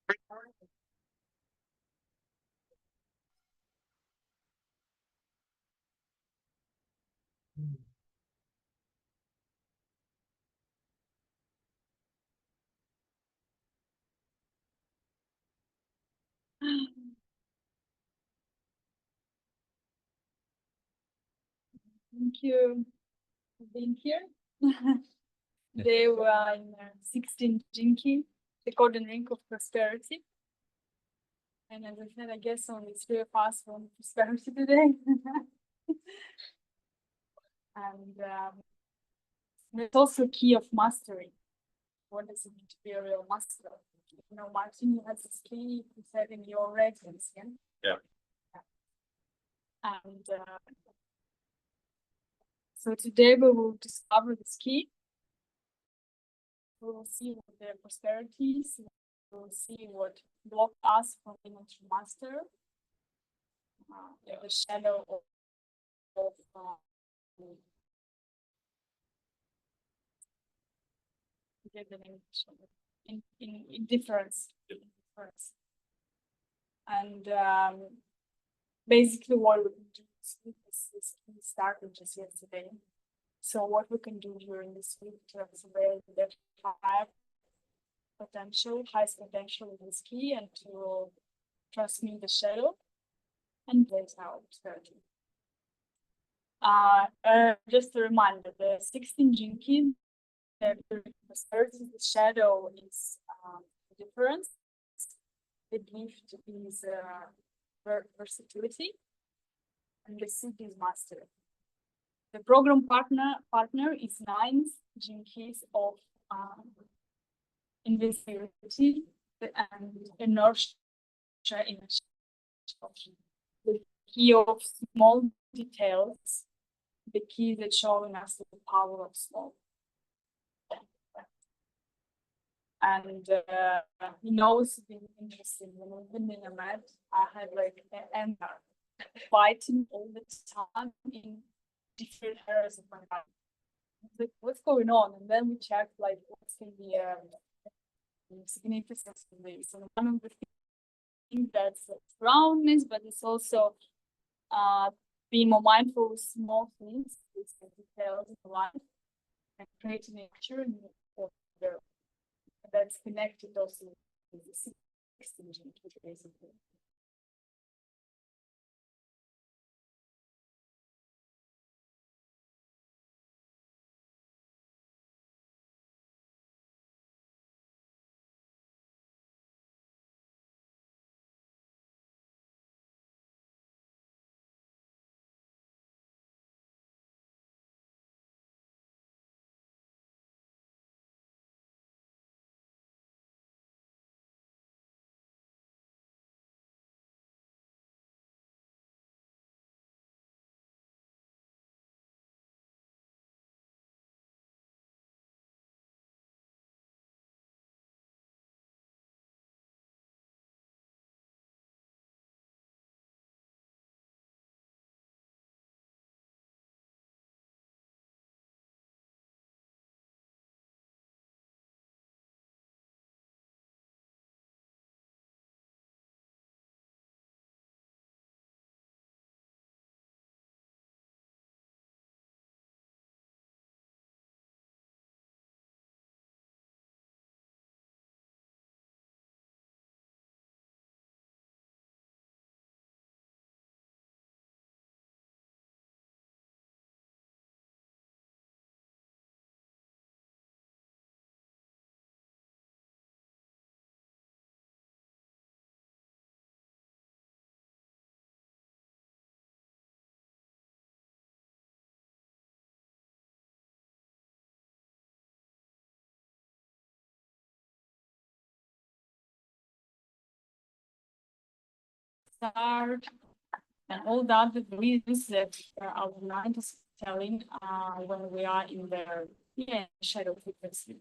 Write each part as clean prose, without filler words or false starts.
Thank you for being here. Today we are in 16 Jinki, the golden ring of prosperity. And as I said, I guess only 3 of us want prosperity today. And it's also key of mastery. What does it mean to be a real master? You know, Martin, you had this key you said in your residence, yeah? Yeah. And so today we will discover this key. We will see what the prosperity is. We will see what blocked us from being a master. The shadow of indifference. And basically what we can do is we started just yesterday. So what we can do during this week to activate the highest potential of this key and to transmute the shadow and place our prosperity. Just a reminder, the 16 Jinki, the prosperity, the shadow is the difference. The gift is versatility, and the seed is mastery. The program partner is 9 Jinkis of invisibility and inertia in the key of small details, the key that's showing us the power of small. And it's been interesting. When I've been in a med, I had like an fighting all the time in different areas of my life. Like, what's going on? And then we checked like what's in the significance of this. And one of the things that's roundness, but it's also being more mindful of small things, with the details in life, and creating a picture that's connected also with the 16 Jinki, basically. Start and all the other reasons that our mind is telling when we are in the shadow frequency.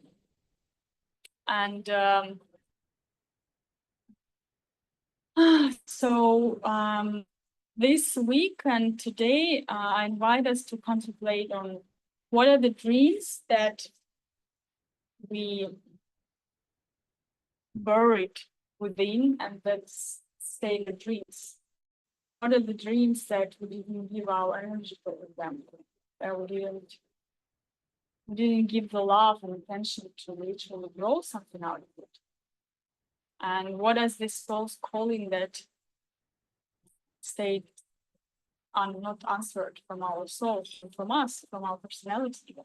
And so this week and today, I invite us to contemplate on what are the dreams that we buried within and that stay in the dreams. What are the dreams that we didn't give our energy to them? That we didn't give the love and attention to literally grow something out of it. And what is this soul's calling that stayed not answered from our soul, from us, from our personality even?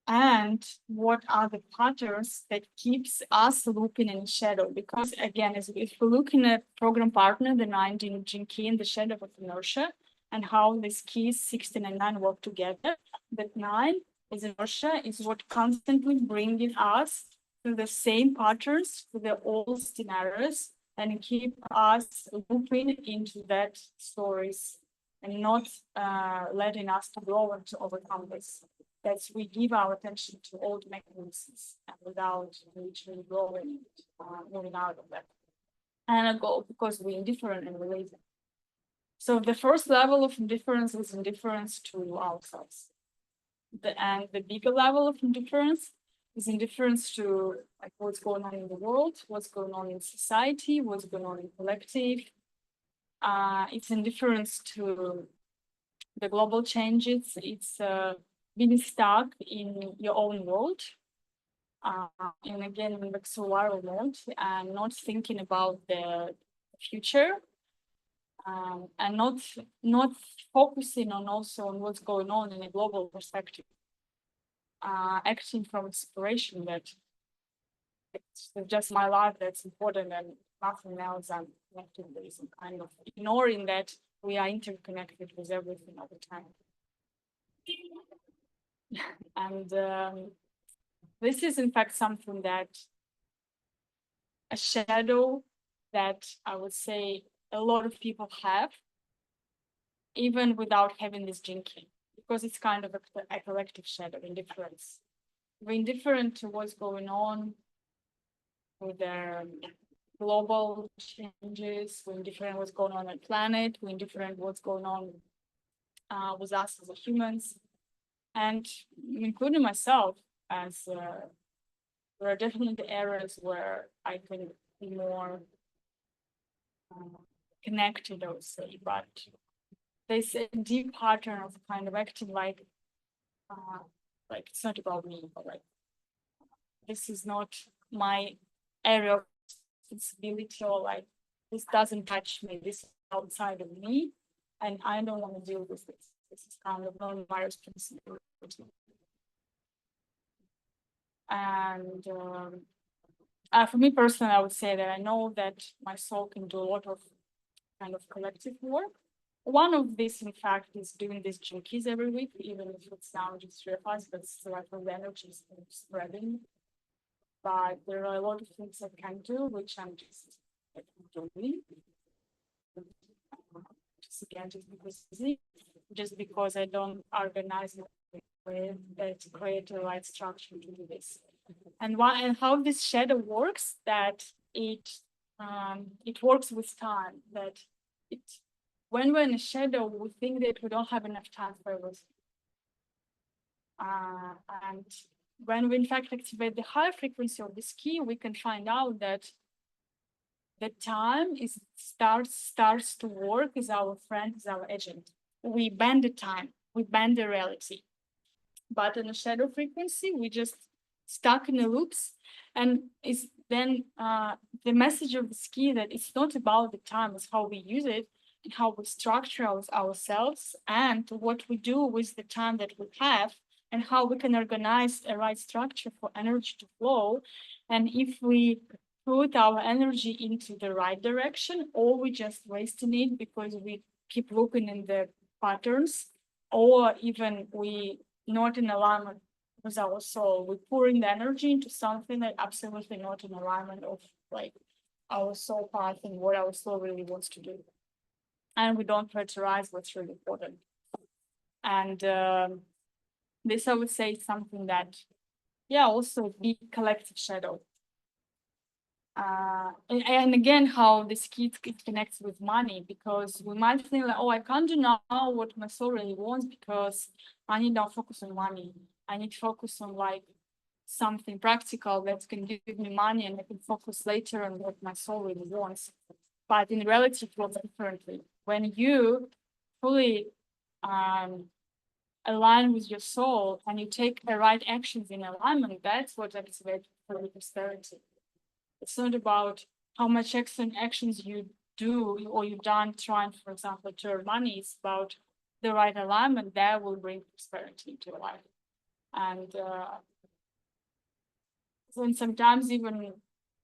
And what are the patterns that keeps us looking in shadow? Because again, if we look in a program partner, the 19 gene key in the shadow of inertia, and how these keys 16 and 9 work together, that 9 is inertia, is what constantly bringing us to the same patterns, to the old scenarios, and keep us looping into that stories and not letting us to grow and to overcome this. That we give our attention to old mechanisms and without literally growing, moving out of that. And a goal because we're indifferent and related. So the first level of indifference is indifference to ourselves. And the bigger level of indifference is indifference to like what's going on in the world, what's going on in society, what's going on in collective. It's indifference to the global changes. It's being stuck in your own world. And again, in the survival mode and not thinking about the future. And not focusing on also on what's going on in a global perspective. Acting from inspiration that it's just my life that's important and nothing else I'm connected with, and kind of ignoring that we are interconnected with everything all the time. And this is in fact something that a shadow that I would say a lot of people have, even without having this gene key, because it's kind of a collective shadow, indifference. We're indifferent to what's going on with the global changes, we're indifferent what's going on the planet, we're indifferent what's going on with us as humans, and including myself, as there are definitely areas where I can be more connected, I would say, but there's a deep pattern of kind of acting like it's not about me, but like this is not my area of responsibility, or like this doesn't touch me, this is outside of me, and I don't want to deal with this. This is kind of not my responsibility. And for me personally, I would say that I know that my soul can do a lot of kind of collective work. One of these, in fact, is doing these gene keys every week, even if it's now just 3 of us, but still I feel the energy is spreading. But there are a lot of things I can do, which I'm just doing. Just because I don't organize it to create the right structure to do this. And how this shadow works, that it works with time, that when we're in a shadow, we think that we don't have enough time for everything. And when we in fact activate the higher frequency of this key, we can find out that the time starts to work as our friend, as our agent. We bend the time, we bend the reality. But in a shadow frequency, we just stuck in the loops, and it's then the message of this key that it's not about the time, it's how we use it and how we structure ourselves and what we do with the time that we have and how we can organize a right structure for energy to flow. And if we put our energy into the right direction, or we just wasting it because we keep looking in the patterns, or even we not in alignment with our soul, we're pouring the energy into something that absolutely not in alignment of like our soul path and what our soul really wants to do. And we don't prioritize what's really important. And this, I would say, is something that, yeah, also big collective shadow. And again, how this key connects with money, because we might think like, oh, I can't do now what my soul really wants because I need now focus on money. I need to focus on like something practical that can give me money, and I can focus later on what my soul really wants. But in reality, it works differently. When you fully align with your soul and you take the right actions in alignment, that's what activates for prosperity. It's not about how much actions you do or you've done trying, for example, to earn money. It's about the right alignment that will bring prosperity into your life. And and sometimes even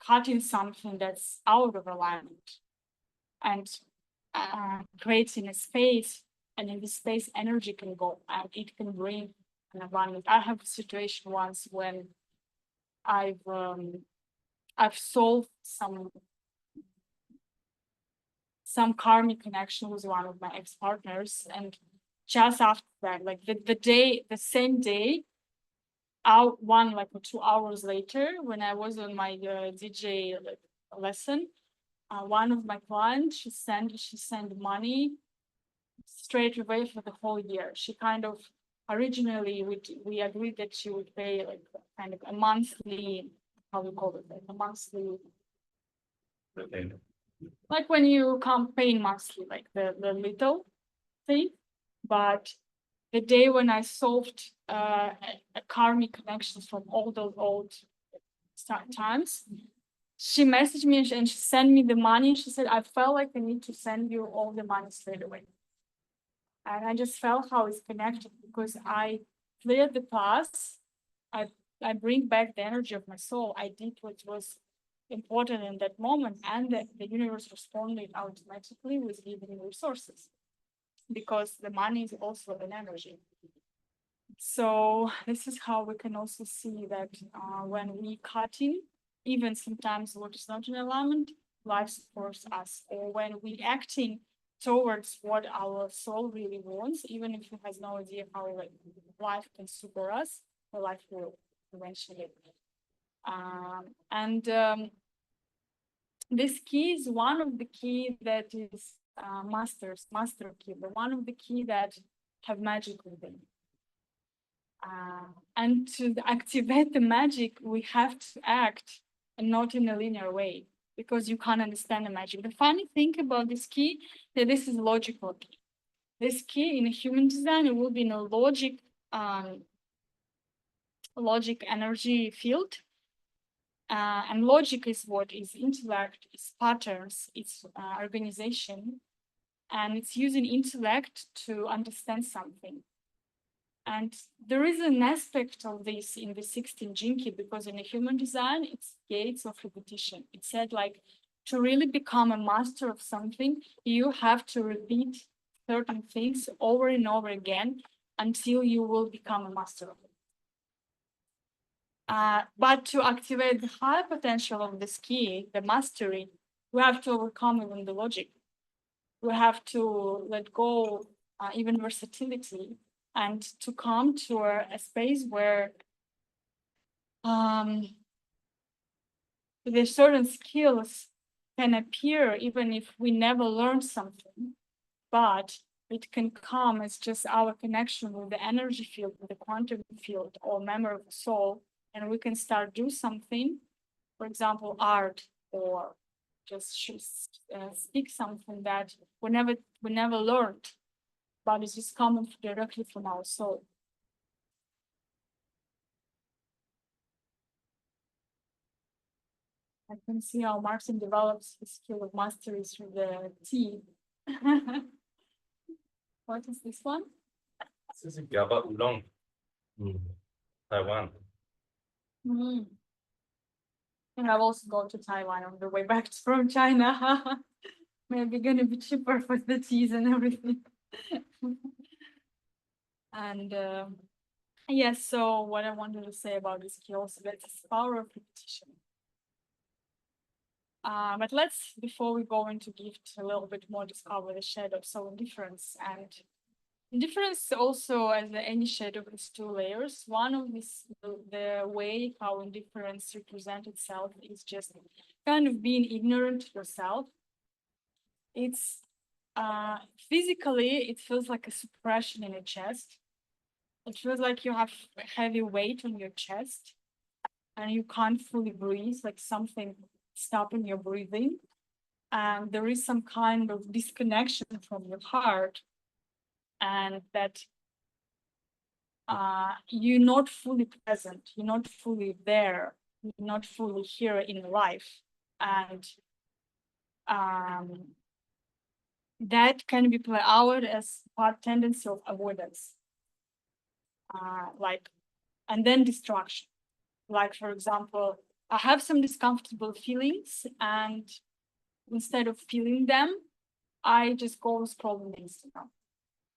cutting something that's out of alignment and creating a space, and in this space energy can go and it can bring an abundance. I have a situation once when I've solved some karmic connection with one of my ex-partners, and just after that, like the same day, out 2 hours later, when I was on my DJ lesson, one of my clients, she sent money straight away for the whole year. She kind of originally we agreed that she would pay like kind of a monthly, how we call it, like a monthly, like when you come paying monthly, like the little thing. But the day when I solved a karmic connection from all those old times, she messaged me and she sent me the money. She said, I felt like I need to send you all the money straight away. And I just felt how it's connected, because I cleared the past. I bring back the energy of my soul. I did what was important in that moment, and the universe responded automatically with giving resources, because the money is also an energy. So this is how we can also see that when we cut in, even sometimes what is not in alignment, life supports us. Or when we acting towards what our soul really wants, even if it has no idea how life can support us, the life will eventually. This key is one of the key that is master key, but one of the key that have magic within. And to activate the magic, we have to act and not in a linear way, because you can't understand the magic. The funny thing about this key, that this is logical key. This key in a human design, it will be in a logic energy field. And logic is what is intellect, it's patterns, it's organization, and it's using intellect to understand something. And there is an aspect of this in the 16 Jinki, because in a human design, it's gates of repetition. It said like, to really become a master of something, you have to repeat certain things over and over again until you will become a master of it. But to activate the high potential of this key, the mastery, we have to overcome even the logic. We have to let go even versatility, and to come to a space where the certain skills can appear even if we never learned something, but it can come as just our connection with the energy field, with the quantum field, or memory of the soul, and we can start do something, for example, art, or just speak something that we never learned, but it's just coming directly from our soul. I can see how Martin develops his skill of mastery through the tea. What is this one? This is a Gaba Oolong, Taiwan. And I've also gone to Taiwan on the way back from China. Maybe gonna be cheaper for the teas and everything. And yes, so what I wanted to say about this skills, that's the power of repetition. But let's, before we go into gift, a little bit more discover the shadow. So indifference, and indifference also, as any shadow, has two layers. One of this, the way how indifference represents itself is just kind of being ignorant to yourself. It's physically, it feels like a suppression in your chest. It feels like you have a heavy weight on your chest and you can't fully breathe, like something stopping your breathing. And there is some kind of disconnection from your heart, and that you're not fully present, you're not fully there, you're not fully here in life. And that can be played out as part tendency of avoidance, and then distraction. Like, for example, I have some discomfortable feelings, and instead of feeling them, I just go scrolling Instagram,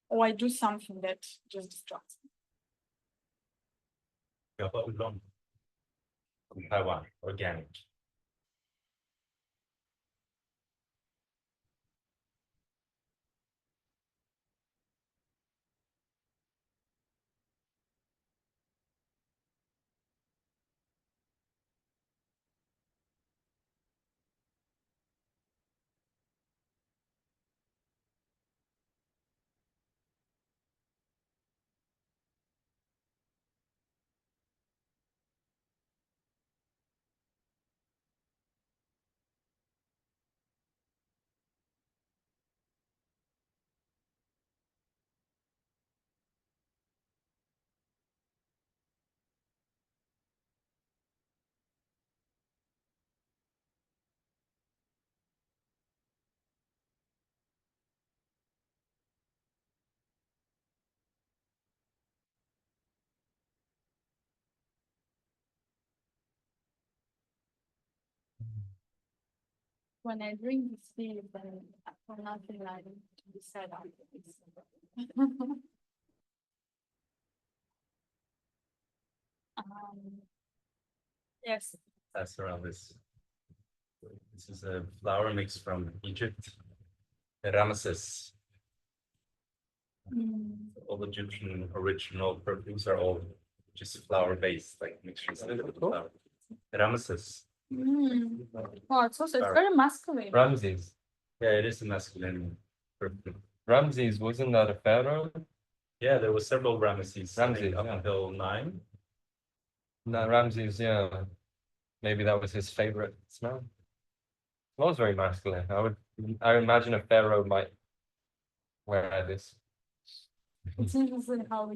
or I do something that just distracts me. Gaba Ulong from Taiwan, organic. When I drink this tea, then for nothing I need to be said after this. Yes. That's around this. This is a flower mix from Egypt. Ramesses. All the Egyptian original perfumes are all just flower based, like mixtures of flower. Ramesses. Oh, it's very masculine. Ramses. Yeah, it is a masculine perfume. Ramses, wasn't that a pharaoh? Yeah, there were several Ramesses, I think, Ramses, up yeah. until 9. No, Ramses, yeah. Maybe that was his favorite smell. Smells very masculine. I imagine a pharaoh might wear this. It's interesting how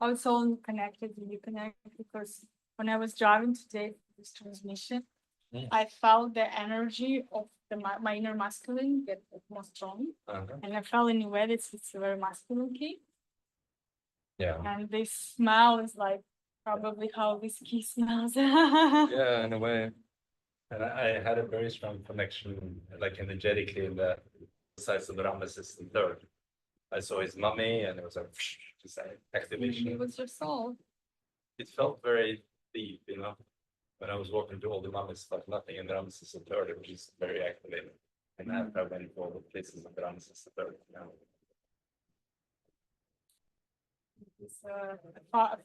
how it's all connected. You connect because when I was driving today for this transmission, I felt the energy of my inner masculine get more strong, and I felt in a way that it's a very masculine key. Yeah. And this smell is like probably how this key smells. Yeah, in a way. And I had a very strong connection, like energetically, in the size of Ramesses III. I saw his mummy, and it was like just like activation. It was your soul. It felt very deep, you know. When I was walking to all the mummies, felt nothing, and Ramesses III, it was just very activated. And I went to all the places of Ramesses III. It's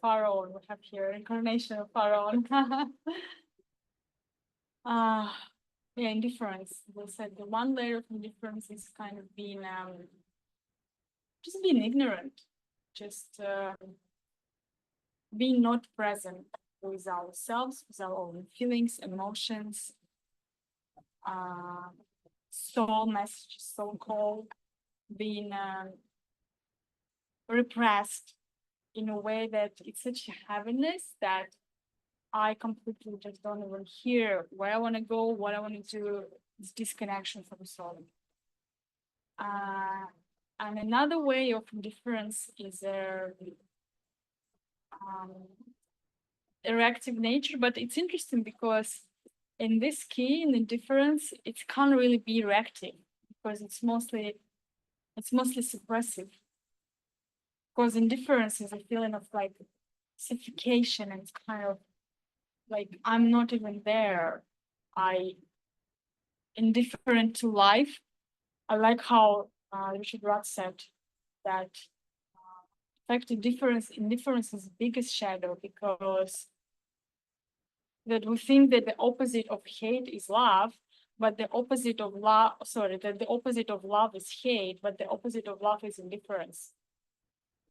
pharaoh we have here, incarnation of pharaoh. Yeah, indifference. They said the one layer of indifference is kind of being just being ignorant, just being not present with ourselves, with our own feelings, emotions, soul messages, so-called, being repressed in a way that it's such a heaviness that I completely just don't even hear where I want to go, what I want to do. This disconnection from the soul. And another way of indifference is reactive nature, but it's interesting because in this key, in indifference, it can't really be reactive because it's mostly suppressive. Because indifference is a feeling of like suffocation, and it's kind of like I'm not even there. Indifferent to life. I like how Richard Roth said that in fact indifference is the biggest shadow, because that we think that the opposite of hate is love, but the opposite of love, sorry, that the opposite of love is hate, but the opposite of love is indifference.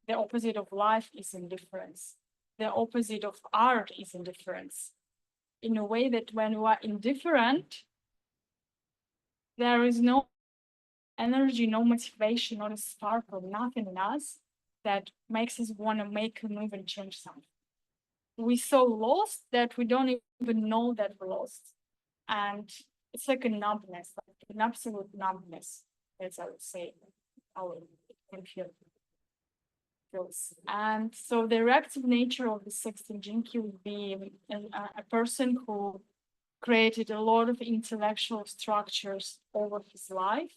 The opposite of life is indifference. The opposite of art is indifference. In a way that when we are indifferent, there is no energy, no motivation, not a sparkle, nothing in us that makes us want to make a move and change something. We're so lost that we don't even know that we're lost. And it's like a numbness, like an absolute numbness, as I would say, our feels. And so the reactive nature of the 16 Jinki would be a person who created a lot of intellectual structures over his life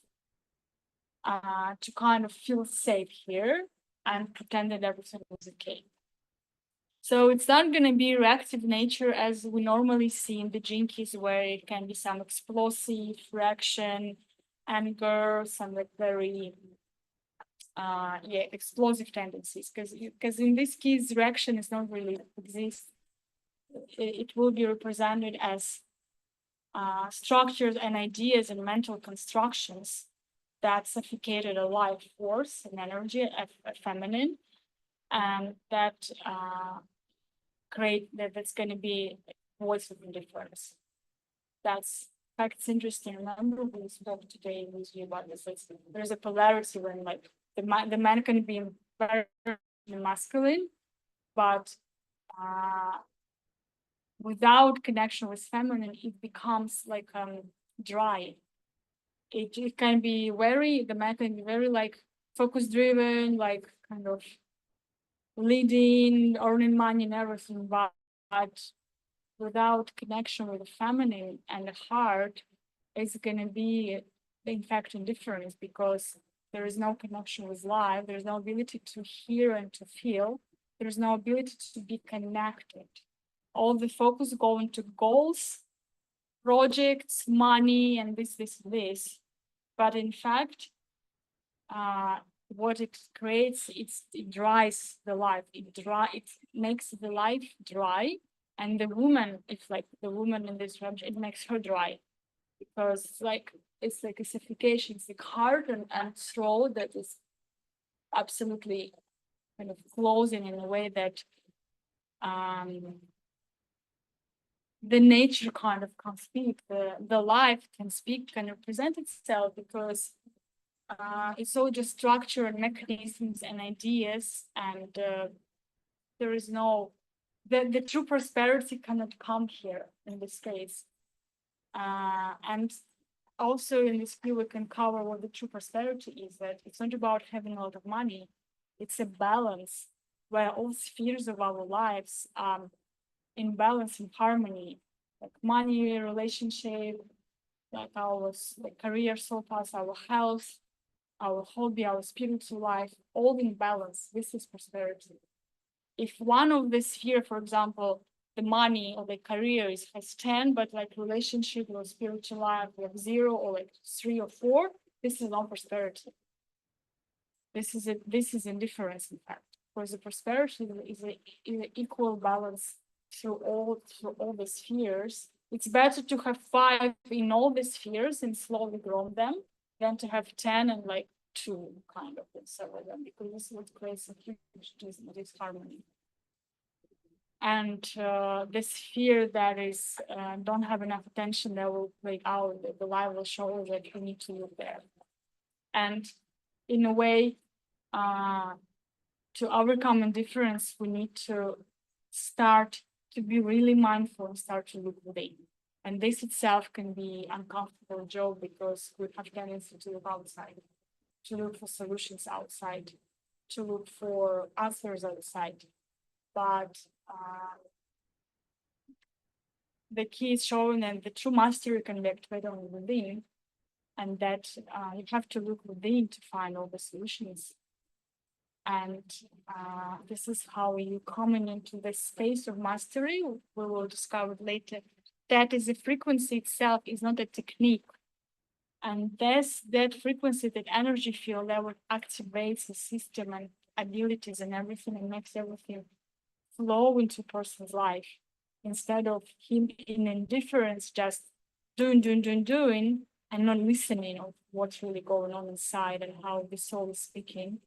to kind of feel safe here and pretend that everything was okay. So it's not going to be reactive nature as we normally see in the Jinkis, where it can be some explosive reaction, anger, some like very explosive tendencies. Because in this case, reaction is not really exist. It will be represented as structures and ideas and mental constructions that suffocated a life force and energy, a feminine, and that that's going to be voice of indifference. That's in fact, it's interesting. Remember we spoke today with you about this. There's a polarity when like the man can be very masculine, but without connection with feminine, it becomes like dry. It can be the man can be very like focus driven, like kind of leading, earning money and everything, but without connection with the feminine and the heart, it's gonna be in fact indifference, because there is no connection with life, there's no ability to hear and to feel, there's no ability to be connected. All the focus going to goals, projects, money, and this. But in fact, what it creates, it dries the life. It makes the life dry, and the woman, it's like the woman in this realm, it makes her dry, because it's like a suffocation. It's like heart and throat that is absolutely kind of closing in a way that the nature kind of can speak, the life can speak, can represent itself, because it's all just structure and mechanisms and ideas, and there is no, the true prosperity cannot come here in this case. And also in this field we can cover what the true prosperity is, that it's not about having a lot of money, it's a balance where all spheres of our lives in balance, in harmony, like money, relationship, like our career, so path, our health, our hobby, our spiritual life, all in balance. This is prosperity. If one of the sphere, for example, the money or the career has 10, but like relationship or spiritual life like 0 or like 3 or 4, this is not prosperity. This is indifference, in fact, because the prosperity is an equal balance through all the spheres. It's better to have 5 in all the spheres and slowly grow them than to have 10 and like 2 kind of several them, because this is what creates a huge disharmony. And the sphere that is don't have enough attention, that will play out. The life will show that you need to look there. And in a way, to overcome indifference, we need to start to be really mindful and start to look within. And this itself can be uncomfortable job, because we have tendency to look outside, to look for solutions outside, to look for answers outside. But the key is showing that the true mastery can be activated only within, and that you have to look within to find all the solutions. And this is how you coming into the space of mastery. We will discover later that is the frequency itself, is not a technique. And that frequency, that energy field, that will activates the system and abilities and everything, and makes everything flow into a person's life. instead of him in indifference, just doing, and not listening of what's really going on inside and how the soul is speaking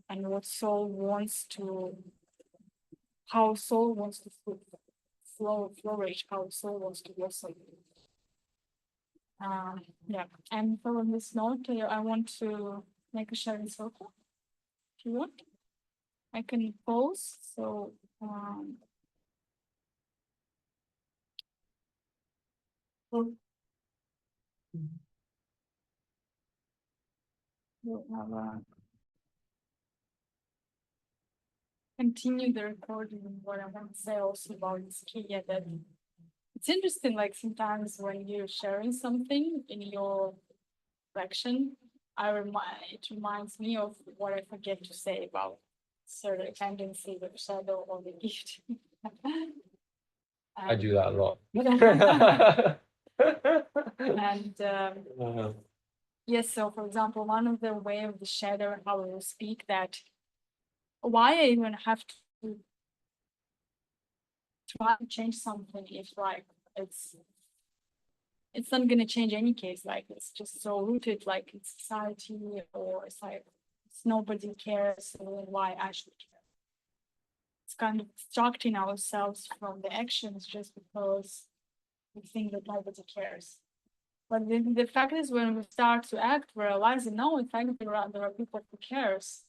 and what soul wants to, how soul wants to flourish, how soul wants to blossom. Yeah, and following this note, I want to make a sharing circle. If you want, I can pause. So we'll have continue the recording. What I want to say also about this key, that it's interesting, like sometimes when you're sharing something in your reflection, it reminds me of what I forget to say about certain tendency, the shadow or the gift. I do that a lot. And yes, so for example, one of the way of the shadow, how we will speak, that why I even have to try to change something if like it's not gonna change any case, like it's just so rooted like in society, or it's like nobody cares, so why I should care. It's kind of distracting ourselves from the actions just because we think that nobody cares. But the fact is, when we start to act, we're realizing, no, in fact, there are people who cares.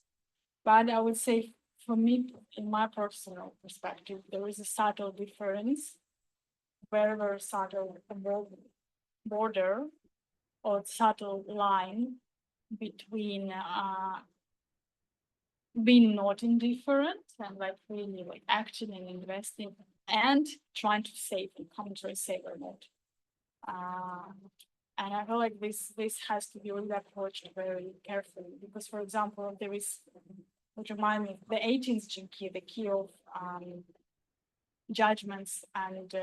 But I would say, for me, in my personal perspective, there is a subtle difference, very subtle border or subtle line between being not indifferent and like really like acting and investing and trying to save and come to a saver mode. And I feel like this has to be really approached very carefully, because, for example, there is, which remind me, the 18th gene key, the key of judgments and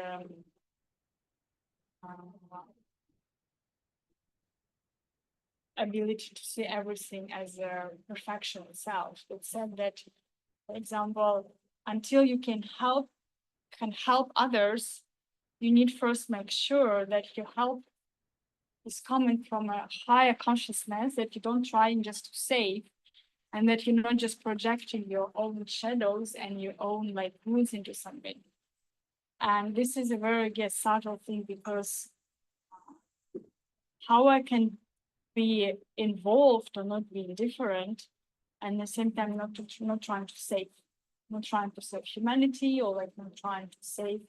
ability to see everything as a perfection itself. It said that, for example, until you can help others, you need first make sure that your help is coming from a higher consciousness, that you don't try just to save, and that you're not just projecting your own shadows and your own like rules into something. And this is a very subtle thing, because how I can be involved or not be indifferent, and at the same time not trying to save, not trying to save humanity, or like not trying to save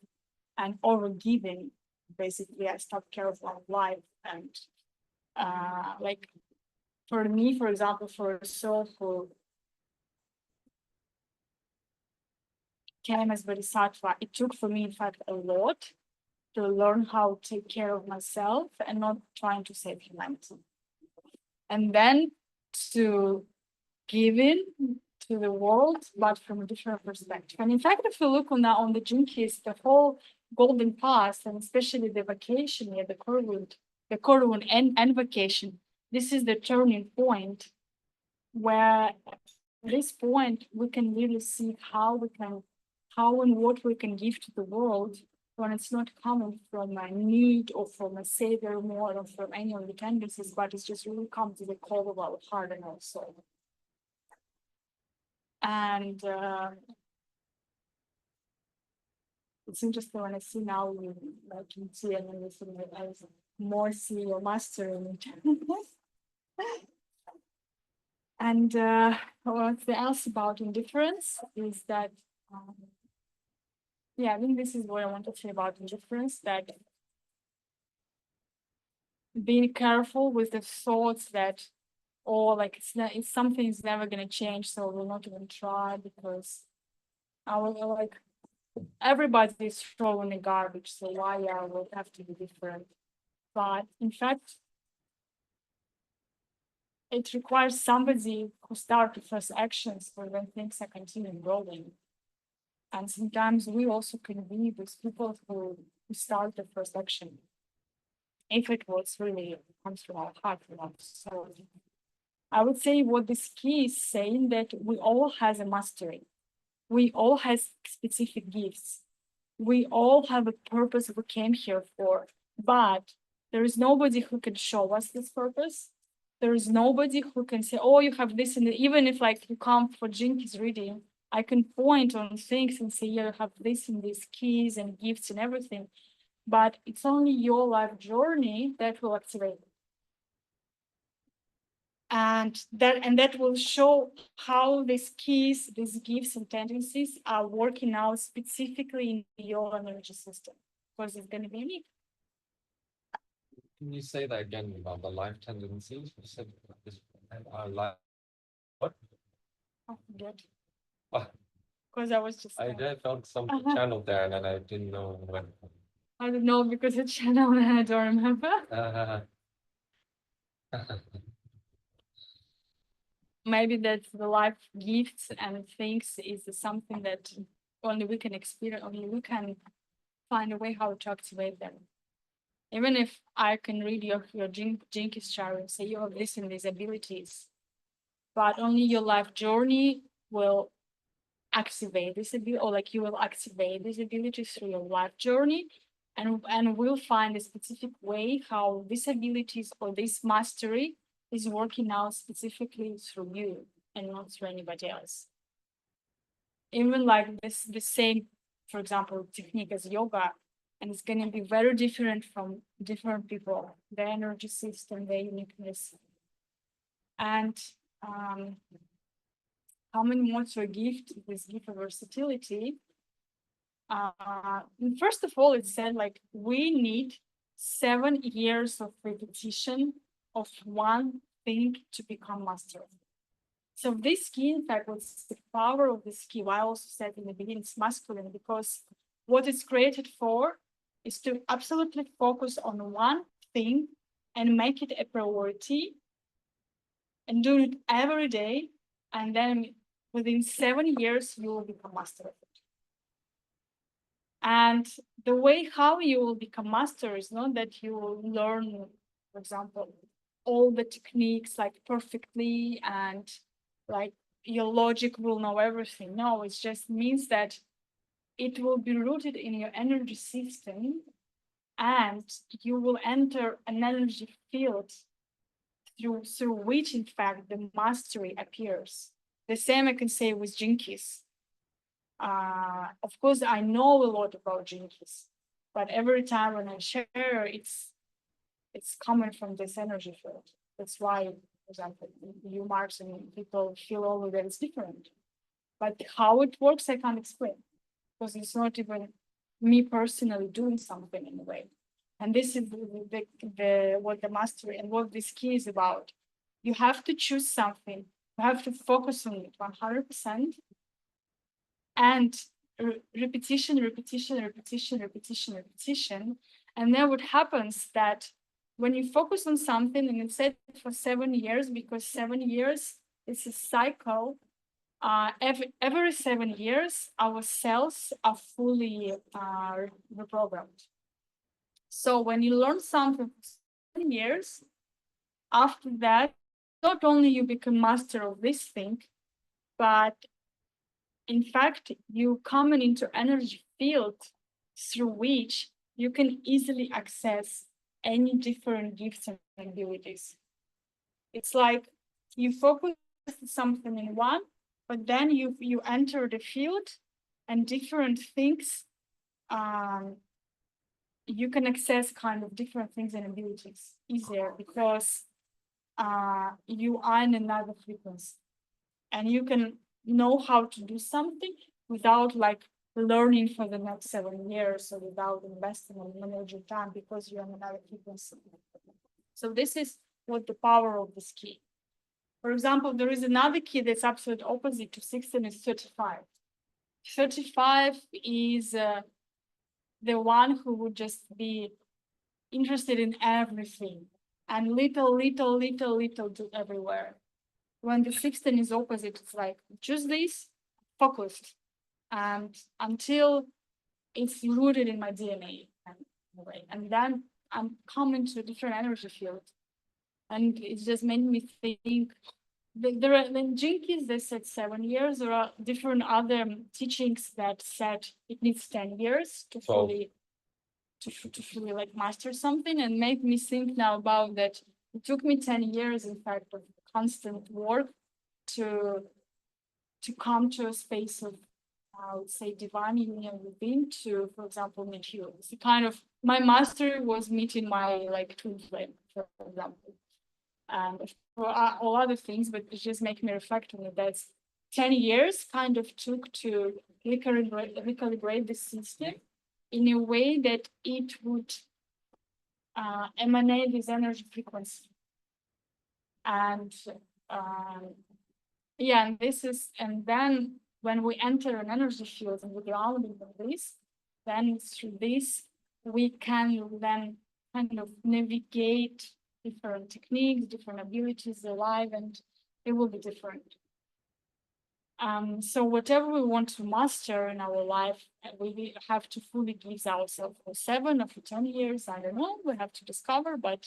and over giving. Basically, I stop care of my life. And like for me, for example, for a soul who came as Bodhisattva, it took for me, in fact, a lot to learn how to take care of myself and not trying to save humanity. And then to give in to the world, but from a different perspective. And in fact, if you look on the Jinkies, the whole golden path, and especially the vacation here, the Korun and vacation, this is the turning point where at this point we can really see how and what we can give to the world, when it's not coming from a need or from a savior more or from any of the tendencies, but it's just really come to the call of our heart and our soul. And it's interesting when I see now, like in see and everything, as more see or mastering it. And what's else about indifference is that, yeah, I think this is what I want to say about indifference, that being careful with the thoughts that, or like it's something is never going to change, so we'll not even try, because I will like everybody's throwing the garbage, so why I will have to be different. But in fact, it requires somebody who start the first actions for when things are continuing growing. And sometimes we also can be with people who start the first action, if it was really comes from our heart, from our soul. I would say what this key is saying, that we all has a mastery. We all has specific gifts. we all have a purpose we came here for, but there is nobody who can show us this purpose. There is nobody who can say, oh, you have this, and even if like you come for Jinkies reading, I can point on things and say, yeah, you have this and these keys and gifts and everything, but it's only your life journey that will activate it. And that will show how these keys, these gifts and tendencies are working out specifically in your energy system, because it's going to be unique. Can you say that again about the life tendencies? You said this our life. What? I forget. Oh. Because I was just. I did felt something channeled there, and then I didn't know when. I don't know because the channel and I don't remember. Maybe that the life gifts and things is something that only we can experience, only we can find a way how to activate them. Even if I can read your Jinkies chart and say you have this and these abilities, but only your life journey will activate this ability, or like you will activate these abilities through your life journey, and we'll find a specific way how these abilities or this mastery is working out specifically through you and not through anybody else. Even like the same, for example, technique as yoga, and it's going to be very different from different people, their energy system, their uniqueness. And coming more to a gift, this gift of versatility. First of all, it said like we need 7 years of repetition of one thing to become master. So this key, in fact, what's the power of this key? I also said in the beginning it's masculine, because what it's created for is to absolutely focus on one thing and make it a priority and do it every day. And then within 7 years, you will become master of it. And the way how you will become master is not that you will learn, for example, all the techniques like perfectly and like your logic will know everything. No, it just means that it will be rooted in your energy system, and you will enter an energy field through which, in fact, the mastery appears. The same I can say with Jinkies. Of course, I know a lot about Jinkies, but every time when I share, it's coming from this energy field. That's why, for example, you, Marks, and people feel only that it's different. But how it works, I can't explain, because it's not even me personally doing something in a way. And this is what the mastery and what this key is about. You have to choose something. You have to focus on it 100%. And repetition. And then what happens that when you focus on something and it's set for 7 years, because 7 years is a cycle, every 7 years, our cells are fully reprogrammed. So when you learn something for 7 years, after that, not only you become master of this thing, but in fact, you come into energy field through which you can easily access any different gifts and abilities. It's like you focus something in one, but then you enter the field and different things, you can access kind of different things and abilities easier, because you are in another frequency, and you can know how to do something without like learning for the next 7 years, or without investing in energy time, because you're in another frequency. So this is what the power of this key. For example, there is another key that's absolute opposite to 16, is 35. 35 is the one who would just be interested in everything and little do everywhere. When the 16 is opposite, it's like choose this, focused, and until it's rooted in my DNA, and then I'm coming to a different energy field, and it just made me think there are in Jinkies, they said 7 years. There are different other teachings that said it needs 10 years to fully to fully like master something, and made me think now about that. It took me 10 years, in fact, of constant work to come to a space of, I would say, divine union within, to, for example, meet you. It's kind of, my mastery was meeting my like twin flame, for example, and for all other things, but it just make me reflect on it. That's 10 years kind of took to recalibrate the system in a way that it would emanate this energy frequency. And yeah, and this is, and then when we enter an energy field and we ground in this, then through this, we can then kind of navigate different techniques, different abilities alive, and it will be different. So whatever we want to master in our life, we have to fully give ourselves for 7 or for 10 years. I don't know, we have to discover, but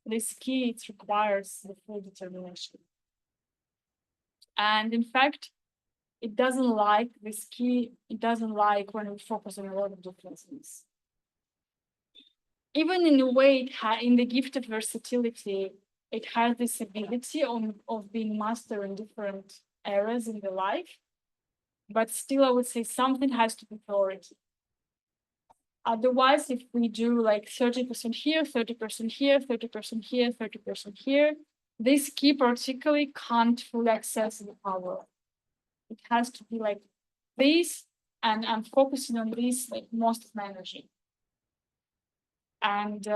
this key, it requires the full determination. And in fact, it doesn't like this key, it doesn't like when we focus on a lot of different things. Even in a way, in the gift of versatility, it has this ability of being master in different areas in the life. But still, I would say something has to be priority. Otherwise, if we do like 30% here, 30% here, 30% here, 30% here, this key particularly can't fully access the power. It has to be like this, and I'm focusing on this like most of my energy. And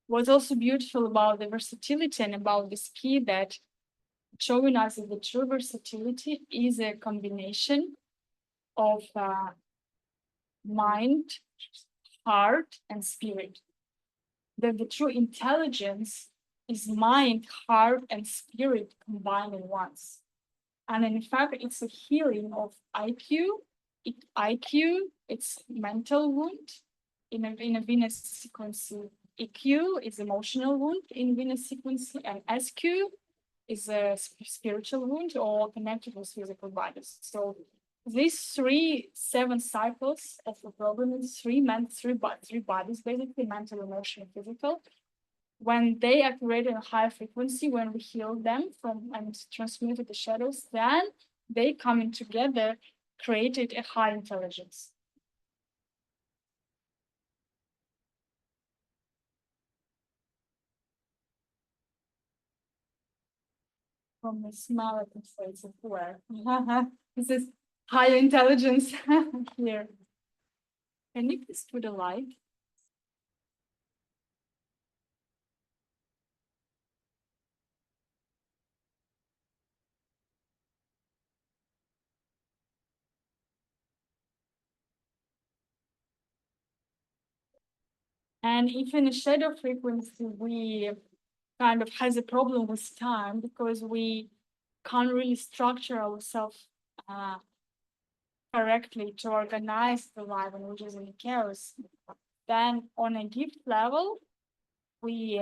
what's also beautiful about the versatility and about this key, that showing us that the true versatility is a combination of mind, heart, and spirit. That the true intelligence is mind, heart, and spirit combined in once. And in fact, it's a healing of IQ. It's mental wound in a Venus sequence. EQ is emotional wound in Venus sequence, and SQ is a spiritual wound or connected with physical bodies. So these 7 cycles of the problem is three bodies, basically mental, emotional, physical. When they operate in a higher frequency, when we heal them from and transmuted the shadows, then they coming together created a high intelligence. From the smell, I can say it's where this is higher intelligence here. Can you please put a light? And if in a shadow frequency, we kind of has a problem with time because we can't really structure ourselves correctly to organize the life, and which is in chaos, then on a gift level, we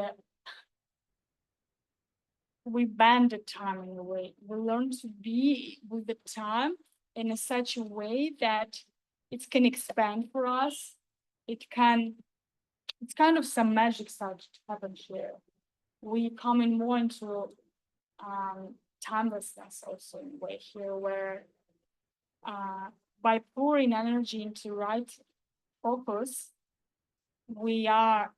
bend the time in a way. We learn to be with the time in such a way that it can expand for us. It's kind of some magic starts to happen here. We come in more into timelessness also in a way here, where by pouring energy into right focus, we are,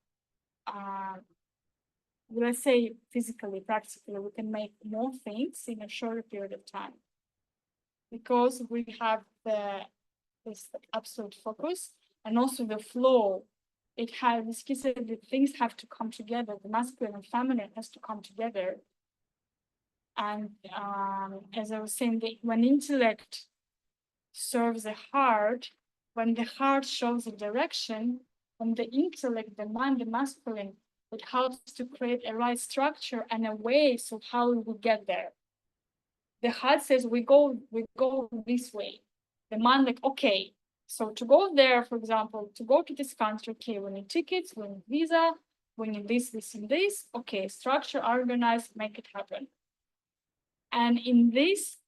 let's say physically, practically, we can make more things in a shorter period of time. Because we have this absolute focus and also the flow. It has this key that the things have to come together. The masculine and feminine has to come together. And as I was saying, when intellect serves the heart, when the heart shows the direction, when the intellect, the mind, the masculine, it helps to create a right structure and a way so how we will get there. The heart says we go this way. The mind like, okay, So to go there, for example, to go to this country, okay, we need tickets, we need visa, we need this, and this. Okay, structure, organize, make it happen. And in this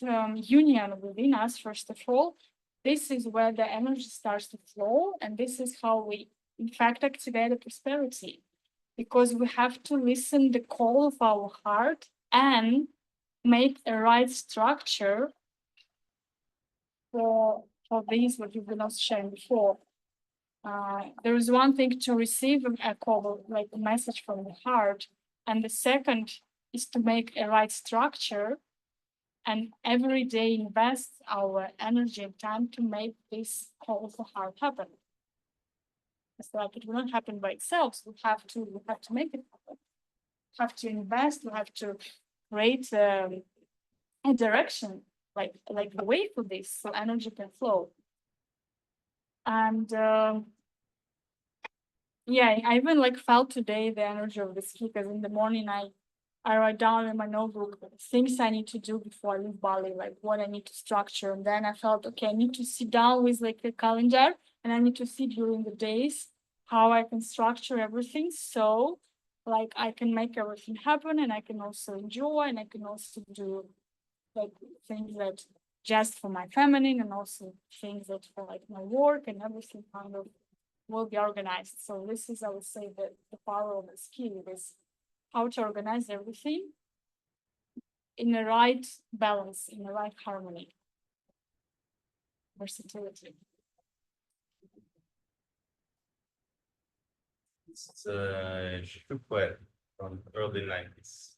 union within us, first of all, this is where the energy starts to flow, and this is how we, in fact, activate the prosperity, because we have to listen the call of our heart and make a right structure for this, what you've been also sharing before. There is one thing to receive a call, like a message from the heart, and the second is to make a right structure and every day invest our energy and time to make this call of the heart happen. It's like it will not happen by itself. So we have to make it happen. We have to invest. We have to create a direction, like the way for this, so energy can flow. And yeah, I even like felt today the energy of this because in the morning I write down in my notebook things I need to do before I leave Bali, like what I need to structure. And then I felt, okay, I need to sit down with like a calendar and I need to see during the days how I can structure everything. So like I can make everything happen and I can also enjoy and I can also do like things that just for my feminine and also things that for like my work and everything kind of will be organized. So this is, I would say, the power of the skill is how to organize everything in the right balance, in the right harmony. Versatility. It's Shukwer from early 90s.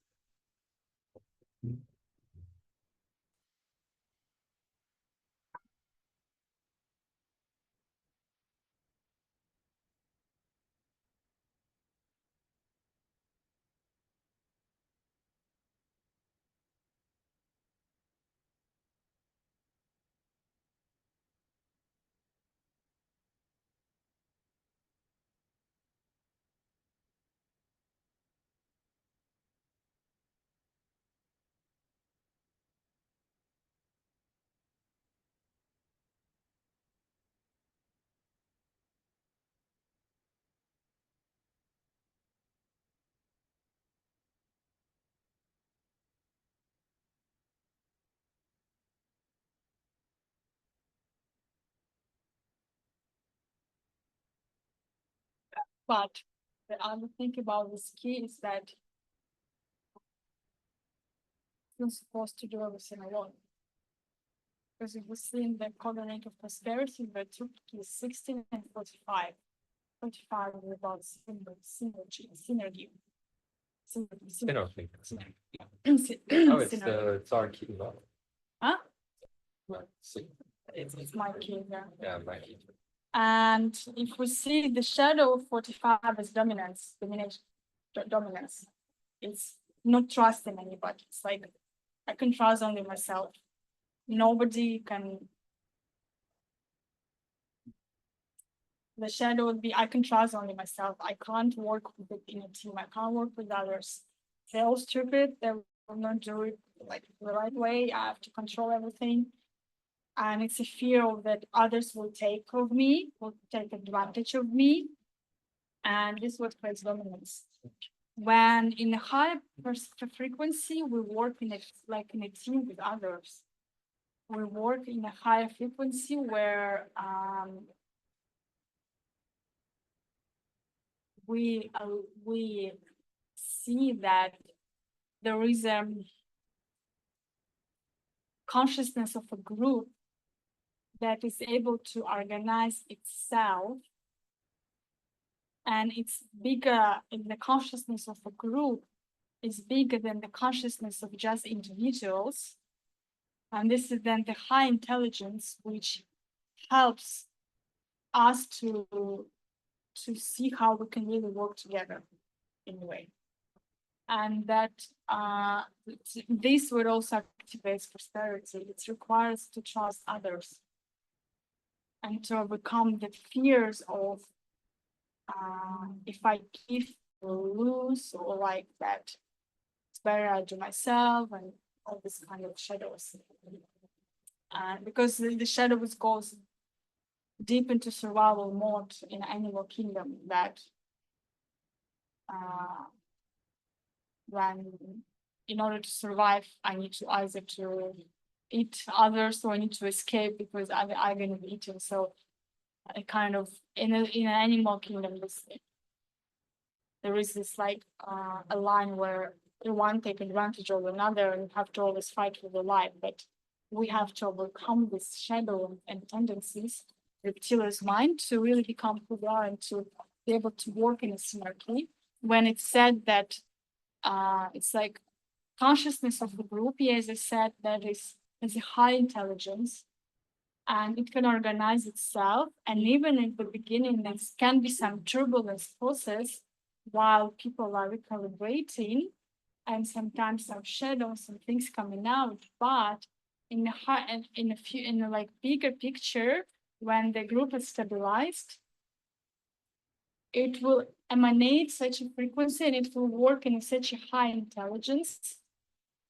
But the other thing about the skill is that you're supposed to do everything alone. Because if we see in the coordinate of prosperity, the truth is 16 and 45. 45 is about synergy. Synergy. Synergy. Oh, it's our key, no? Huh? See. It's my key there. Yeah, my key. And if we see the shadow of 45 as dominance, dominance, it's not trusting anybody. It's like I can trust only myself. Nobody can. The shadow would be I can trust only myself. I can't work in a team. I can't work with others. They're all stupid. They will not do it like the right way. I have to control everything. And it's a fear of that others will take advantage of me. And this is what creates dominance. When in a high frequency, we work in a team with others. We work in a higher frequency where we see that there is a consciousness of a group that is able to organize itself, and it's bigger in the consciousness of a group is bigger than the consciousness of just individuals. And this is then the high intelligence which helps us to see how we can really work together in a way. And that this would also activate prosperity. It requires to trust others and to overcome the fears of if I give or lose, or like that it's better I do myself, and all this kind of shadows. And because the shadow goes deep into survival mode in animal kingdom, that when in order to survive, I need to either to eat others or I need to escape because I'm going to be eaten. So I kind of in an animal kingdom, there is this like a line where one take advantage of another and have to always fight for the life. But we have to overcome this shadow and tendencies, reptilia's mind, to really become who we are and to be able to work in a synergy. When it's said that it's like consciousness of the group, as I said, that is a high intelligence and it can organize itself. And even in the beginning, there can be some turbulence process while people are recalibrating and sometimes some shadows and things coming out. But in a like bigger picture, when the group is stabilized, it will emanate such a frequency and it will work in such a high intelligence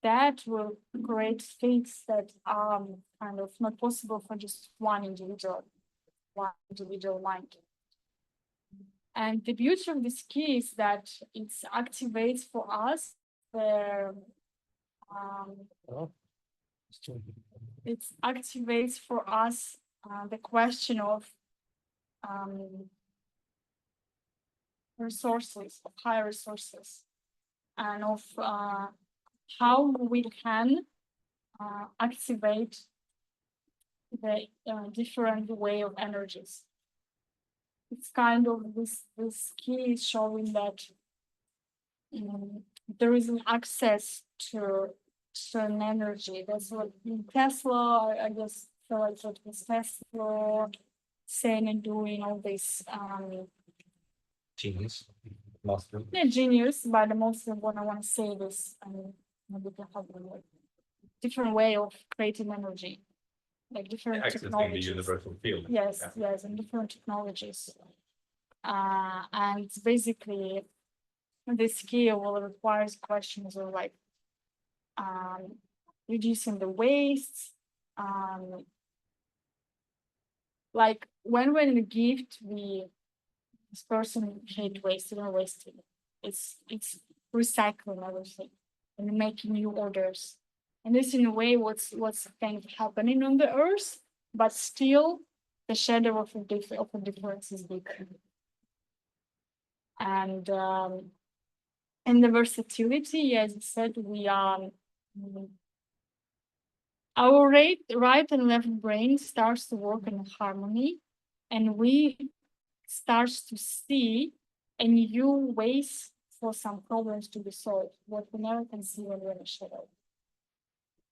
that will create states that are kind of not possible for just one individual mind. And the beauty of this key is that it activates for us the the question of resources, of higher resources, and of how we can activate the different way of energies. It's kind of this key is showing that there is an access to an energy. That's what in Tesla, I guess, so like what was Tesla saying and doing all this Genius. Master. yeah, genius, but most of what I want to say this maybe to have a different way of creating energy, like different Accessing the technologies. universal field. Yes, Yeah. yes, and different technologies. And basically, this skill will require questions of like reducing the waste. Like when we're in the gift, this person hate waste, you know, wasting. It's recycling everything and making new orders. And this in a way what's kind of happening on the earth, but still the shadow of a difference is big. And in the versatility, as I said, we our right and left brain starts to work in harmony, and we starts to see a new ways for some problems to be solved, what we never can see when we're in a shadow.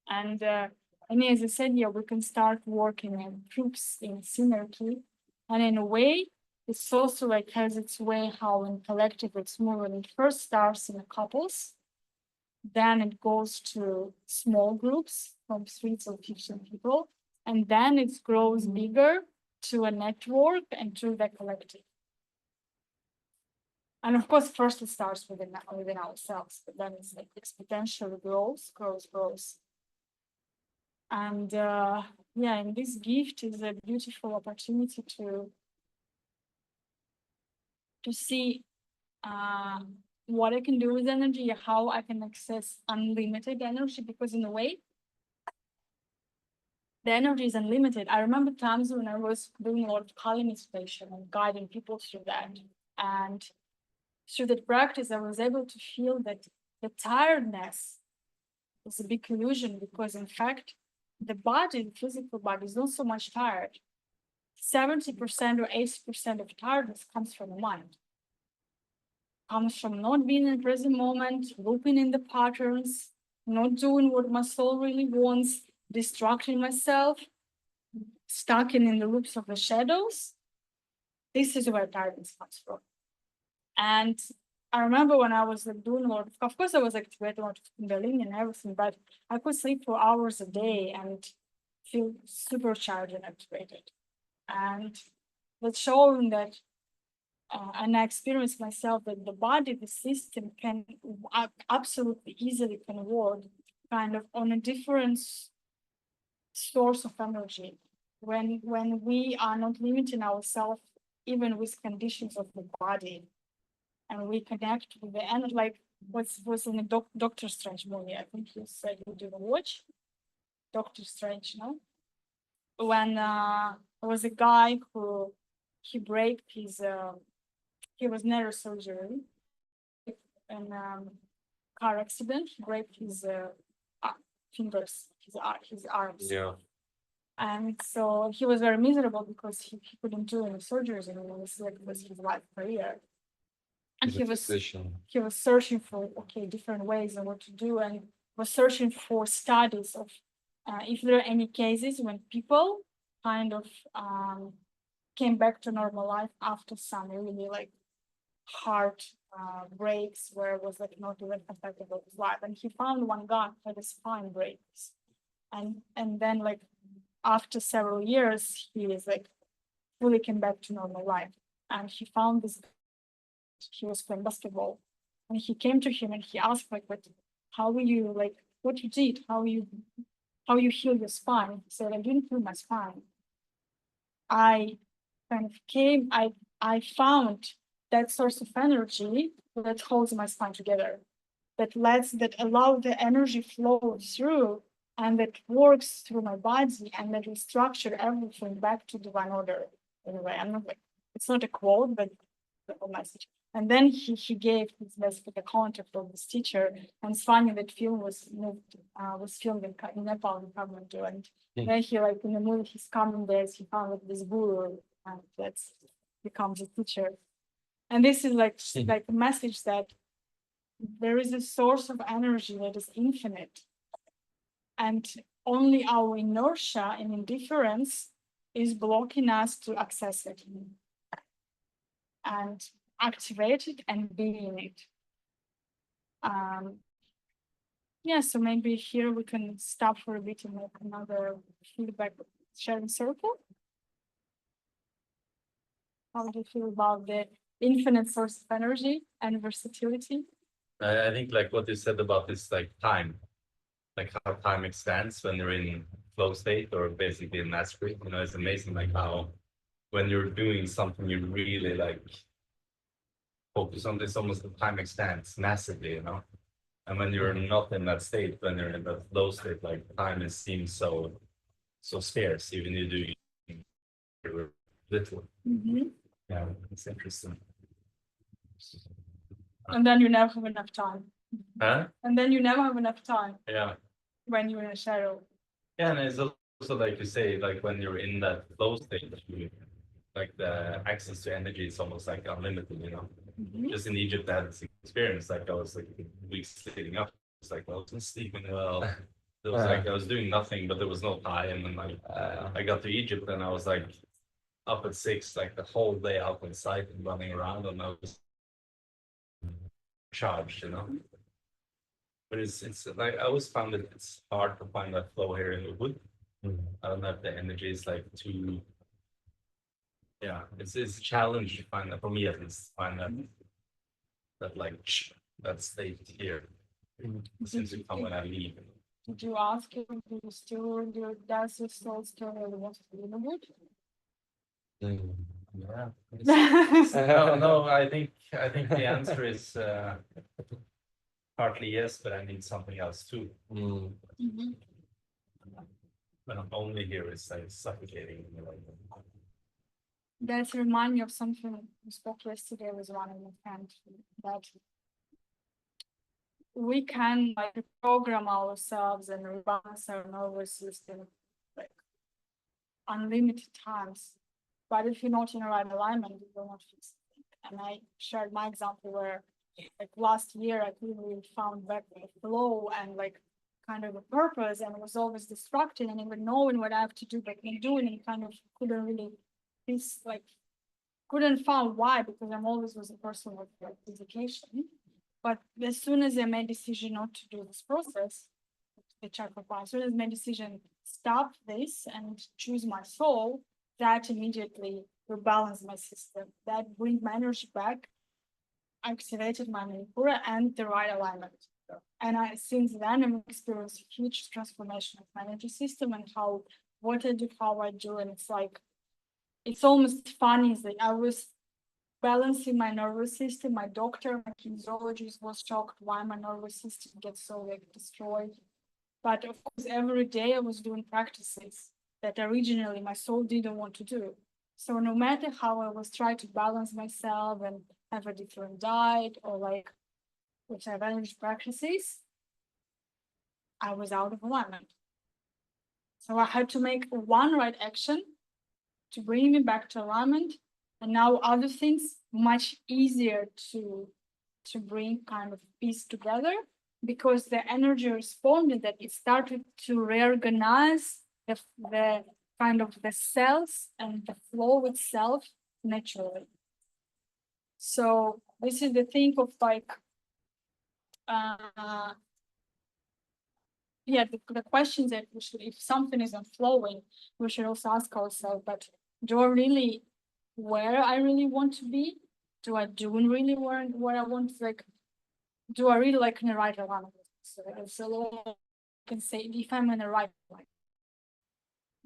And as I said, yeah, we can start working in groups, in synergy, and in a way, it's also like has its way how in collective it's moving. It first starts in couples, then it goes to small groups from 3 to 15 people, and then it grows bigger to a network and to the collective. And of course, first it starts within ourselves, but then it's like exponentially grows. And yeah, and this gift is a beautiful opportunity to see what I can do with energy, how I can access unlimited energy, because in a way, the energy is unlimited. I remember times when I was doing a lot of Kali meditation and guiding people through that. And through that practice, I was able to feel that the tiredness is a big illusion, because in fact, the body, the physical body, is not so much tired. 70% or 80% of tiredness comes from the mind. Comes from not being in the present moment, looping in the patterns, not doing what my soul really wants, distracting myself, stuck in the loops of the shadows. This is where tiredness comes from. And I remember when I was like doing a lot of course I was activating a lot of Kundalini and everything, but I could sleep for hours a day and feel supercharged and activated. And that's showing that, and I experienced myself that the body, the system can absolutely easily can work kind of on a different source of energy. When we are not limiting ourselves even with conditions of the body, and we connect with the end, like was in the Doctor Strange movie. I think you said you didn't watch Doctor Strange, no? When there was a guy who he broke his he was neurosurgery in car accident. He broke his fingers, his arms. Yeah. And so he was very miserable because he couldn't do any surgeries anymore. It was his life career. And He's a physician. he was searching for different ways and what to do, and was searching for studies of if there are any cases when people kind of came back to normal life after some really like hard breaks where it was like not even compatible with life. And he found one guy who had a spine breaks, and then like after several years he is like fully came back to normal life. And he found this, he was playing basketball, and he came to him and he asked like, how will you like what you did, how you heal your spine? He said, I didn't heal my spine. I kind of I found that source of energy that holds my spine together, that allow the energy flow through, and that works through my body, and that will structure everything back to divine order. Anyway, I'm not like, it's not a quote, but the whole message. And then he gave his basically the contact of this teacher, and it's funny that film was filmed in Nepal, in Kathmandu, and then he like in the movie his coming days he found like this guru, and that's becomes a teacher. And this is like a message that there is a source of energy that is infinite, and only our inertia and indifference is blocking us to access it and activate it and be in it. Yeah, so maybe here we can stop for a bit and make another feedback sharing circle. How do you feel about the infinite source of energy and versatility? I think like what you said about this like time, like how time extends when you're in flow state or basically in mastery. You know, it's amazing like how when you're doing something you really like focus on this, almost the time extends massively, you know. And when you're not in that state, when you're in that flow state, like time seems so scarce, even you do little. Mm-hmm. Yeah, it's interesting. And then you never have enough time. Huh? And then you never have enough time Yeah. when you're in a shadow. Yeah, and it's also like you say, like when you're in that flow state, like the access to energy is almost like unlimited, you know. Mm-hmm. Just in Egypt, I had this experience. Like I was like weeks leading up. It's like I wasn't sleeping well. It was like I was doing nothing, but there was no time. And like I got to Egypt, and I was like up at 6, like the whole day out on site and running around, and I was charged, you know. But it's like I always found that it's hard to find that flow here in the wood. I don't know if the energy is like too. Yeah, it's a challenge to find that, for me at least, find that like that state here. Since it come when I leave. Did you ask him, does your soul still really want to be in the wood? Yeah. No, I think the answer is partly yes, but I need something else too. Mm-hmm. When I'm only here, it's like suffocating. You know? That reminds me of something we spoke yesterday with one of my friends, that we can like program ourselves and rebalance our nervous system like unlimited times. But if you're not in the right alignment, you will not fix it. And I shared my example where like last year I couldn't really found back the flow and like kind of a purpose, and was always distracted and even knowing what I have to do, but not doing it, kind of couldn't really couldn't find why, because I'm always was a person with like dedication. But as soon as I made decision not to do this process, the chakra point, as soon as I made decision stop this and choose my soul, that immediately rebalance my system, that bring my energy back, activated my manipura and the right alignment. And since then I'm experiencing huge transformation of my energy system and what I do, how I do, and it's like it's almost funny. It's like I was balancing my nervous system. My doctor, my kinesiologist was shocked why my nervous system gets so like destroyed. But of course, every day I was doing practices that originally my soul didn't want to do. So no matter how I was trying to balance myself and have a different diet or like which have energy practices, I was out of alignment. So I had to make one right action to bring me back to alignment. And now other things much easier to bring kind of piece together because the energy responded that it started to reorganize the kind of the cells and the flow itself naturally. So this is the thing of like the questions that we should, if something isn't flowing, we should also ask ourselves, but do I really where I really want to be? Do I do really where I want to, like, do I really like in the right alignment? So it's a little, I can say if I'm in the right line.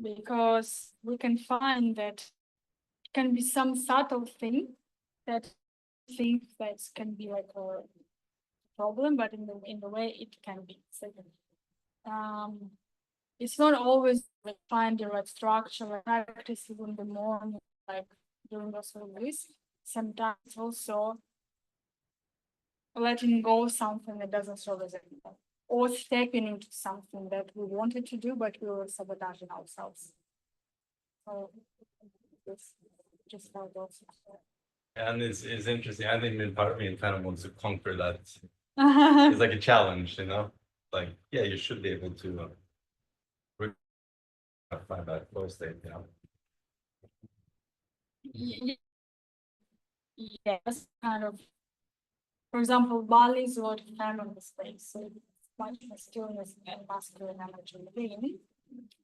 Because we can find that it can be some subtle thing that can be like a problem, but in the way it can be. So, it's not always like find the right structure, like practice in the morning, like doing those this. Sometimes it's also letting go of something that doesn't serve us anymore, or stepping into something that we wanted to do, but we were sabotaging ourselves. So it's just how it goes. And it's interesting. I think part of me kind of wants to conquer that. It's like a challenge, you know? Like, yeah, you should be able to find that flow state, you know? Yes, kind of. For example, Bali is a lot of time on the space, so it's much more stillness and masculine energy within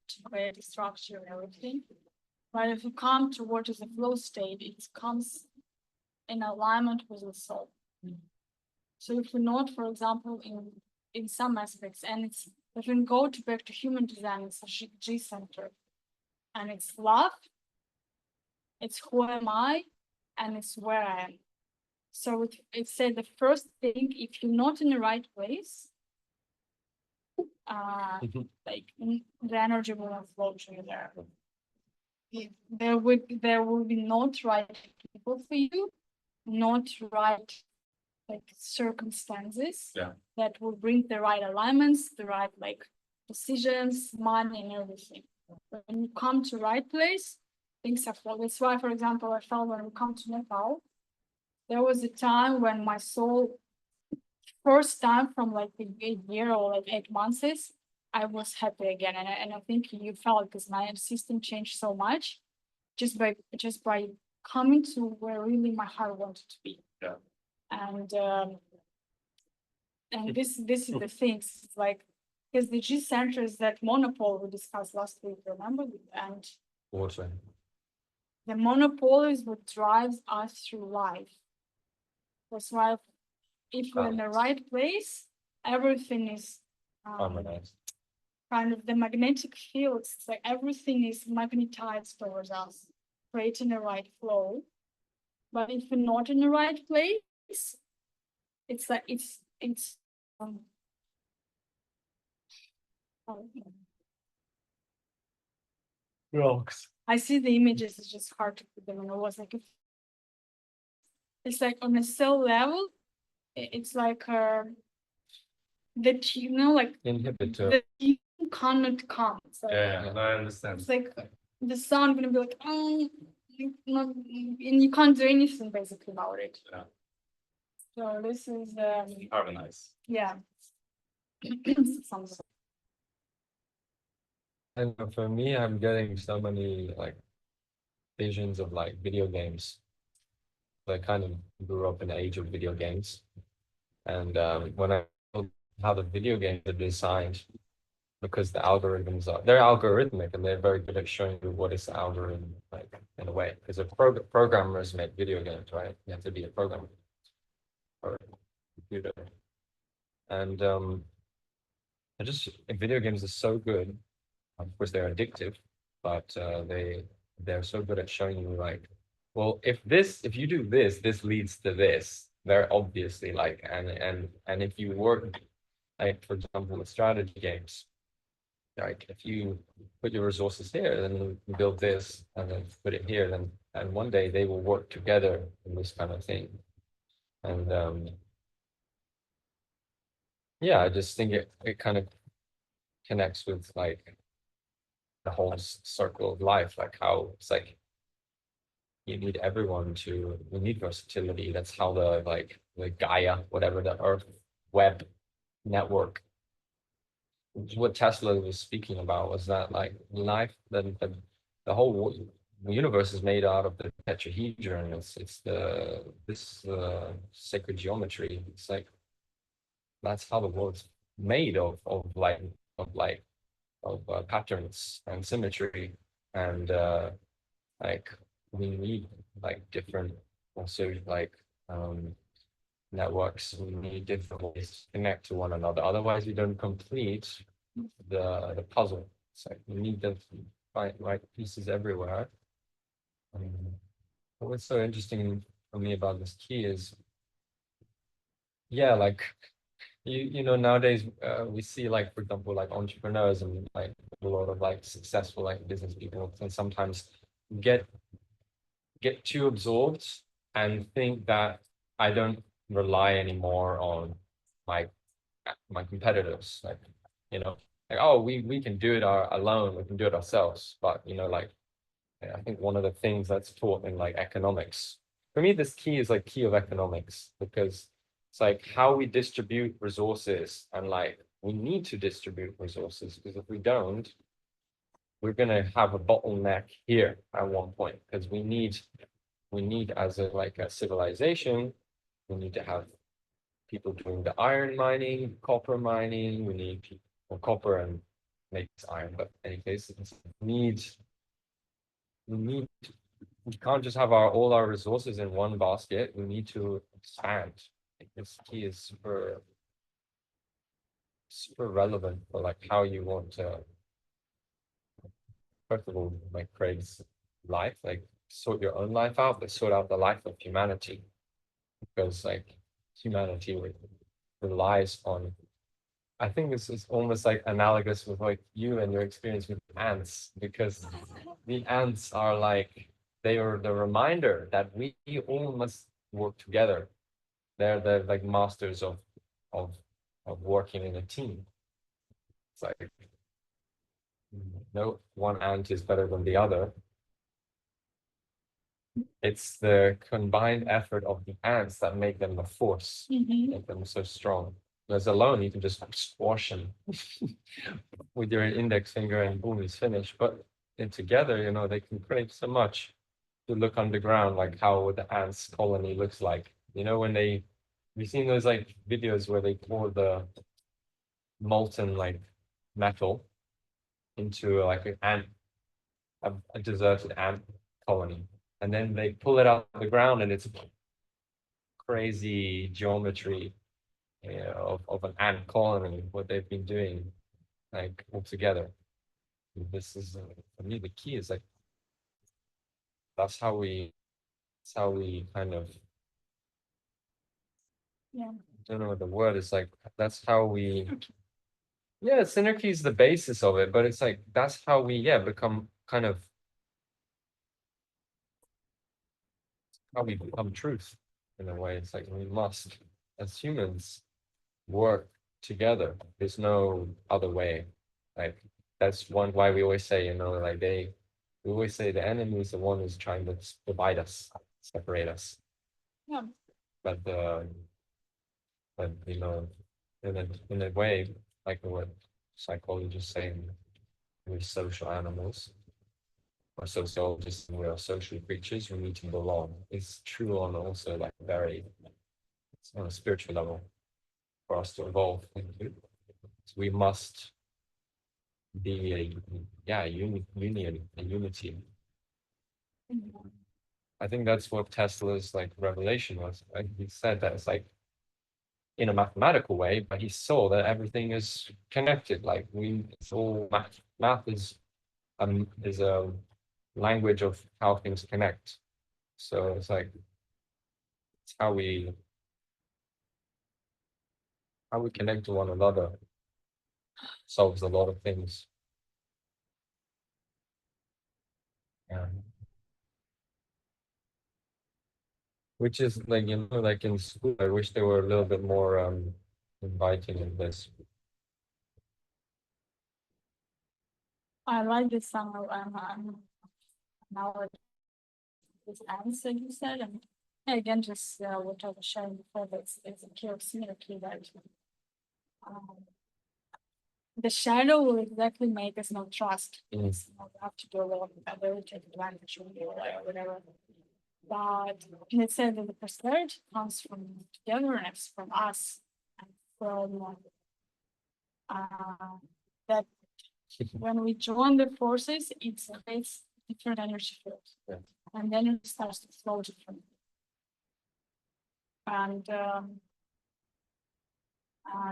to create the structure and everything. But if you come to what is a flow state, it comes in alignment with the soul. So if we note, for example, in some aspects, and it's if we go back to human design, it's a G center, and it's love, it's who am I, and it's where I am. So it said the first thing, if you're not in the right place, like the energy will not flow to you there. There will be not right people for you, not right like circumstances that will bring the right alignments, the right like decisions, money, and everything. When you come to right place, things are flowing. That's why, for example, I felt when we come to Nepal, there was a time when my soul, first time from like a year or like 8 months, I was happy again. And I think you felt because my system changed so much just by coming to where really my heart wanted to be. Yeah. And this is the thing. It's like because the G center is that monopole we discussed last week, remember? And Water. the monopole is what drives us through life. That's why if we're in the right place, everything is Harmonized. kind of the magnetic fields. It's like everything is magnetized towards us, creating the right flow. But if we're not in the right place, it's like it's Rocks. I see the images, it's just hard to put them in. It was like it's like on a cell level, it's like that, you know, like Inhibitor. that you cannot come. It's like, Yeah, I understand. it's like the sound gonna be like, and you can't do anything basically about it. Yeah. So this is Harmonize. yeah. And for me, I'm getting so many like visions of like video games. I kind of grew up in the age of video games. And when I know how the video games are designed, because the algorithms they're algorithmic and they're very good at showing you what is the algorithm like in a way. Because programmers make video games, right? You have to be a programmer or a computer. And video games are so good. Of course, they're addictive, but they're so good at showing you like, well, if you do this, this leads to this. Very obviously, like, and if you work, like for example, with strategy games, like if you put your resources here, then you build this, and then put it here, then and one day they will work together in this kind of thing. And yeah, I just think it kind of connects with like the whole circle of life, like how it's like you need everyone to, we need versatility. That's how the Gaia, whatever, the Earth web network, what Tesla was speaking about was that like life, the whole universe is made out of the tetrahedron. It's this sacred geometry. It's like that's how the world's made of patterns and symmetry, and like we need like different also like networks. We need different ways to connect to one another. Otherwise, we don't complete the puzzle. It's like we need the right pieces everywhere. But what's so interesting for me about this key is, yeah, like you know nowadays we see like for example like entrepreneurs and like a lot of like successful like business people can sometimes get too absorbed and think that I don't rely anymore on my competitors, like you know like oh we can do it alone, we can do it ourselves. But you know like I think one of the things that's taught in like economics, for me this key is like key of economics, because it's like how we distribute resources, and like we need to distribute resources, because if we don't, we're going to have a bottleneck here at one point, because we need as a like a civilization, we need to have people doing the iron mining, copper mining. We need people, well, copper and makes iron, but in any case, we need we can't just have all our resources in one basket. We need to expand. This key is super relevant for like how you want to, first of all, like Craig's life, like sort your own life out, but sort out the life of humanity, because like humanity relies on, I think this is almost like analogous with like you and your experience with ants, because the ants are like, they are the reminder that we all must work together. They're the like masters of working in a team. It's like no one ant is better than the other. It's the combined effort of the ants that make them a force, make them so strong. Whereas alone, you can just squash them with your index finger and boom, it's finished. But together, you know, they can create so much. To look underground, like how the ants colony looks like. You know, when you've seen those like videos where they pour the molten like metal into like an ant, a deserted ant colony, and then they pull it out of the ground, and it's crazy geometry, you know, of an ant colony, what they've been doing like all together. This is for me the key is like that's how we kind of, Yeah. I don't know what the word is, like that's how we, yeah, synergy is the basis of it, but it's like that's how we, yeah, become kind of how we become truth in a way. It's like we must, as humans, work together. There's no other way. Like that's one why we always say, you know, like we always say the enemy is the one who's trying to divide us, separate us. Yeah. But you know, in a way, like what psychologists say, we're social animals, or sociologists, we are social creatures. We need to belong. It's true on also like very, it's on a spiritual level for us to evolve. So we must be a union, a unity. I think that's what Tesla's like revelation was. Like he said that it's like in a mathematical way, but he saw that everything is connected. Like it's all math. Math is a language of how things connect. So it's like it's how we connect to one another solves a lot of things. Yeah. Which is like, like in school, I wish they were a little bit more inviting in this. I like this now this answer you said, and again, just what I was sharing before, that's it's a key of synergy that the shadow will exactly make us not trust. It's, you have to do a lot of ability advantage or whatever. But it said that the prosperity comes from togetherness, from us, and from that when we join the forces, it creates different energy fields. Yeah. And then it starts to flow differently. And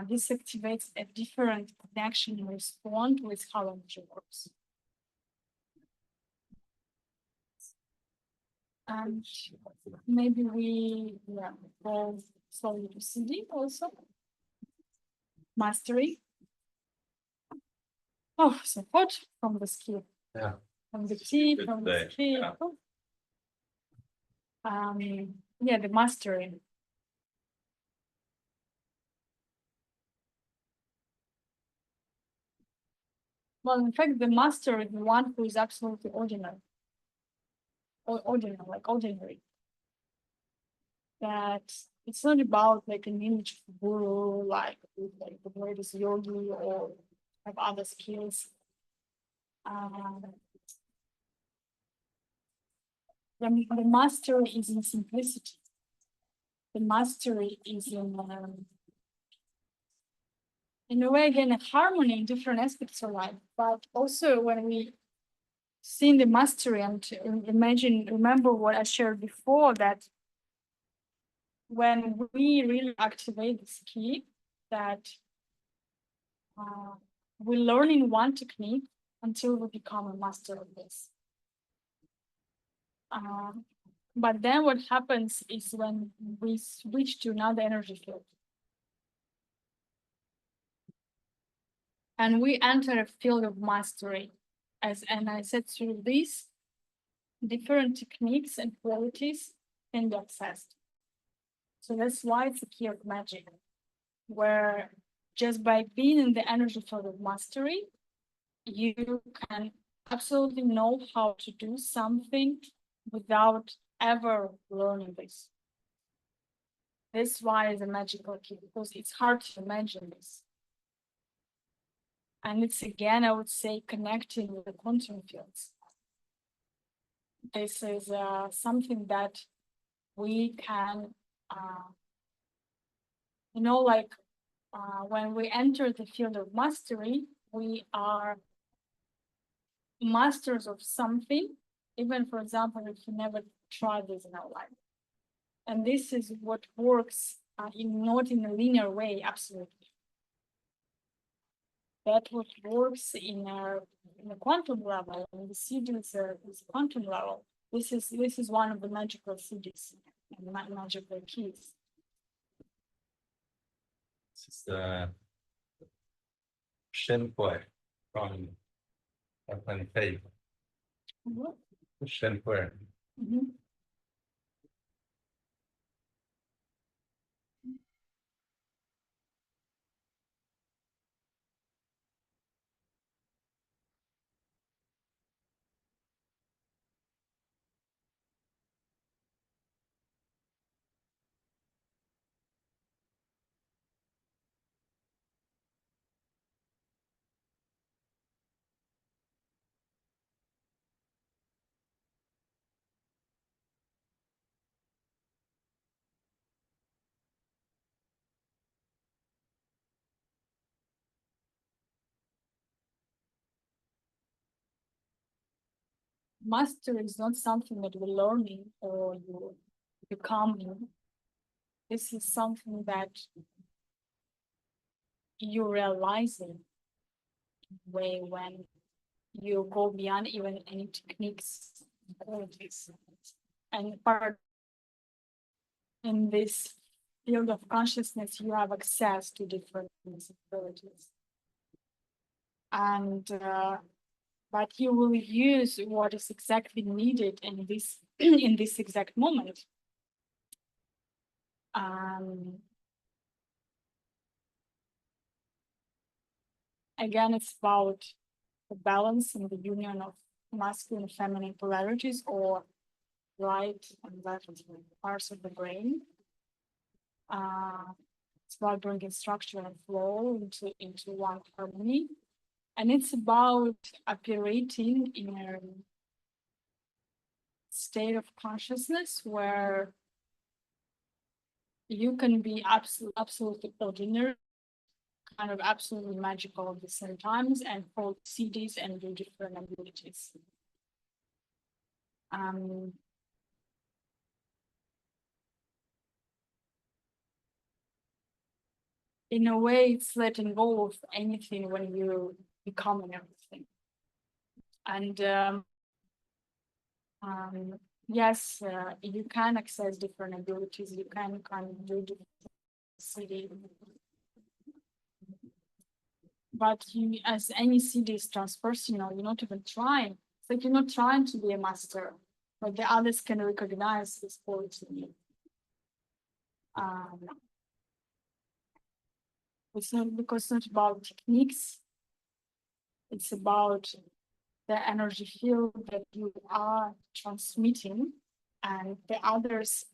this activates a different connection and respond with how energy works. And maybe we go slowly to CD also. Mastery. Oh, so hot from the skill. Yeah. From the tea, Good from the day. skill. Yeah, the mastery. Well, in fact, the master is the one who is absolutely ordinary. Or ordinary, like ordinary. That it's not about like an image of guru, like the greatest yogi or have other skills. The mastery is in simplicity. The mastery is in a way, again, a harmony in different aspects of life, but also when we see the mastery and remember what I shared before, that when we really activate this key, that we learn in one technique until we become a master of this. But then what happens is when we switch to another energy field, and we enter a field of mastery, and I said through these different techniques and qualities can be accessed. So that's why it's a key of magic, where just by being in the energy field of mastery, you can absolutely know how to do something without ever learning this. That's why it's a magical key, because it's hard to imagine this. And it's, again, I would say, connecting with the quantum fields. This is something that we can, like when we enter the field of mastery, we are masters of something, even, for example, if you never tried this in our life. And this is what works not in a linear way, absolutely. That what works in a quantum level, and the CD is a quantum level. This is one of the magical CDs and magical keys. This is the Shenhui from Faith. Shenhui. Mastery is not something that you're learning or you becoming. This is something that you realizing way when you go beyond even any techniques abilities. And part in this field of consciousness, you have access to different abilities. And but you will use what is exactly needed in this in this exact moment. Again, it's about the balance and the union of masculine and feminine polarities, or right and left parts of the brain. It's about bringing structure and flow into one harmony. And it's about operating in a state of consciousness where you can be absolutely ordinary, kind of absolutely magical at the same times, and hold CDs and do different abilities. In a way, it's letting go of anything when you become everything. And yes, you can access different abilities. You can kind of do different CD. But you, as any CD is transpersonal, you're not even trying. It's like you're not trying to be a master, but the others can recognize this quality in you. It's not because it's not about techniques. It's about the energy field that you are transmitting, and the others,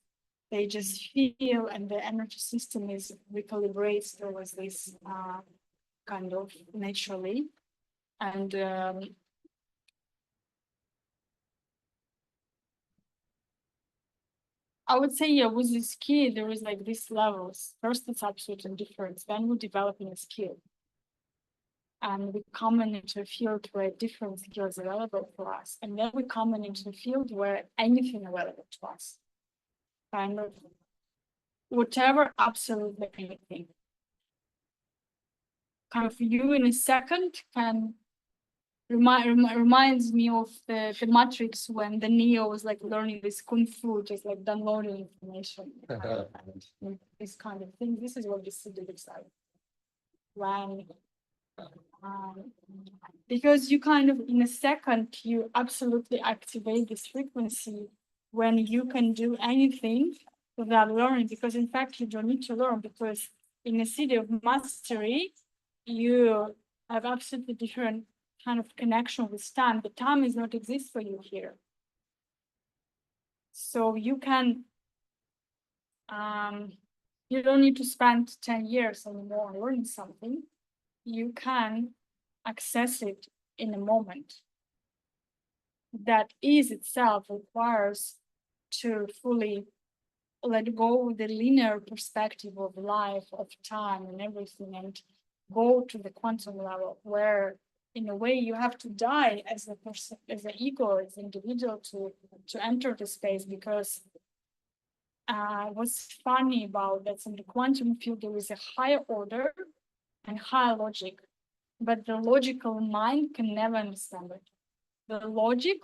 they just feel, and the energy system is recalibrates towards this kind of naturally. And I would say, yeah, with this skill, there is like these levels. First, it's absolute indifference. Then we're developing a skill. And we come into a field where different skills are available for us. And then we come into a field where anything available to us. Kind of whatever, absolutely anything. Kind of you in a second can reminds me of the Matrix, when the Neo was like learning this kung fu, just like downloading information. And this kind of thing. This is what this city looks like. When because you kind of in a second you absolutely activate this frequency when you can do anything without learning, because in fact you don't need to learn, because in a city of mastery you have absolutely different kind of connection with time. The time does not exist for you here, so you can you don't need to spend 10 years anymore learning something. You can access it in a moment. That is itself requires to fully let go of the linear perspective of life, of time and everything, and go to the quantum level, where in a way you have to die as a person, as an ego, as an individual to enter the space. Because what's funny about that, in the quantum field there is a higher order and higher logic, but the logical mind can never understand it. The logic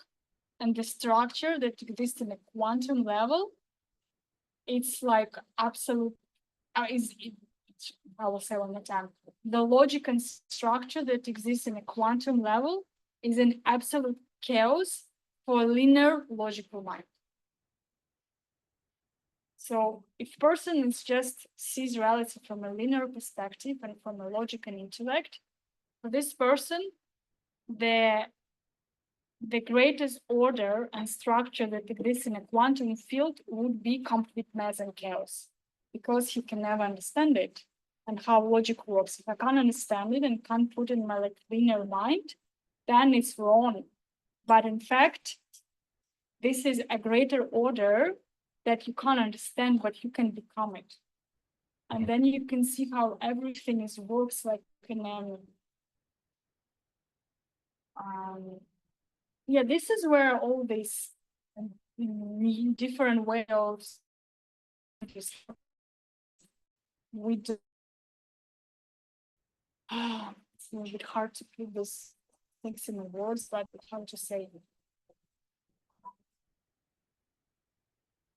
and the structure that exists in a quantum level, it's like absolute, I will say one more time, the logic and structure that exists in a quantum level is an absolute chaos for a linear logical mind. So if person is just sees reality from a linear perspective and from a logic and intellect, for this person, the greatest order and structure that exists in a quantum field would be complete mess and chaos, because he can never understand it and how logic works. If I can't understand it and can't put it in my like linear mind, then it's wrong. But in fact, this is a greater order that you can't understand, but you can become it. And then you can see how everything is works like an yeah, this is where all these different ways of we do it's a little bit hard to put those things in the words, but how to say it.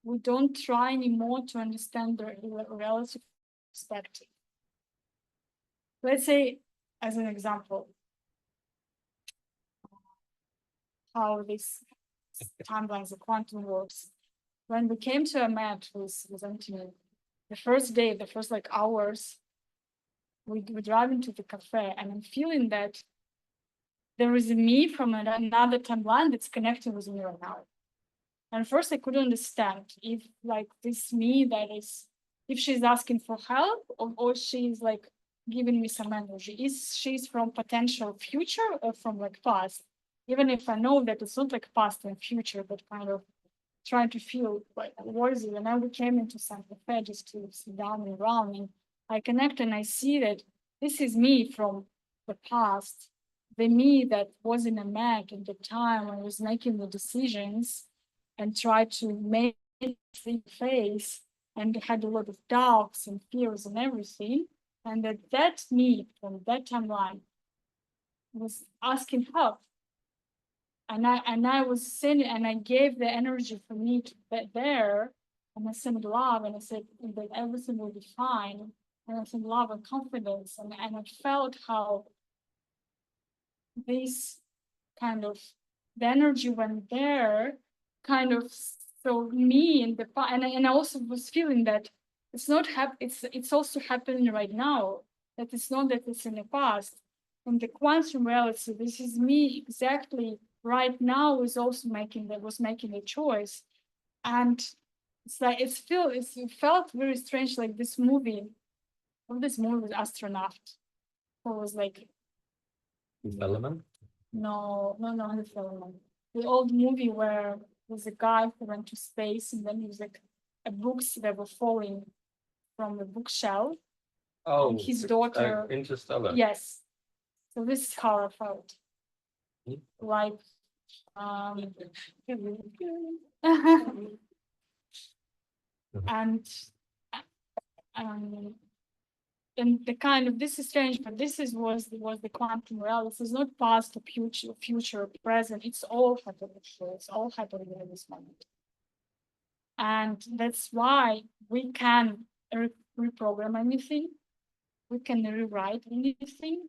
We don't try anymore to understand the relative perspective. Let's say, as an example, how this timelines of quantum works. When we came to a match with Anthony, the first day, the first like hours, we drive into the cafe, and I'm feeling that there is a me from another timeline that's connecting with me right now. And first I couldn't understand if like this me that is, if she's asking for help or she's like giving me some energy. Is she's from potential future or from like past? Even if I know that it's not like past and future, but kind of trying to feel like what is it? And then we came into Santa Fe just to sit down and run, and I connect and I see that this is me from the past, the me that was in a Mac at the time when I was making the decisions and tried to make the face and had a lot of doubts and fears and everything. And that me from that timeline was asking help. And I was sending, and I gave the energy for me to be there, and I sent love, and I said that everything will be fine, and I sent love and confidence, and I felt how this kind of the energy went there, kind of so me in the and I also was feeling that it's not it's also happening right now, that it's not that it's in the past. In the quantum reality, this is me exactly right now was also making a choice. And it's like it felt very strange, like this movie with astronaut who was like Element? no, the film. The old movie where there's a guy who went to space and then he was like books that were falling from the bookshelf. Oh, and his daughter. Interstellar. Yes. So this is how I felt. Hmm. Like and and the kind of, this is strange, but this was the quantum reality. It's not past or future, present. It's all happening here. It's all happening in this moment. And that's why we can reprogram anything. We can rewrite anything.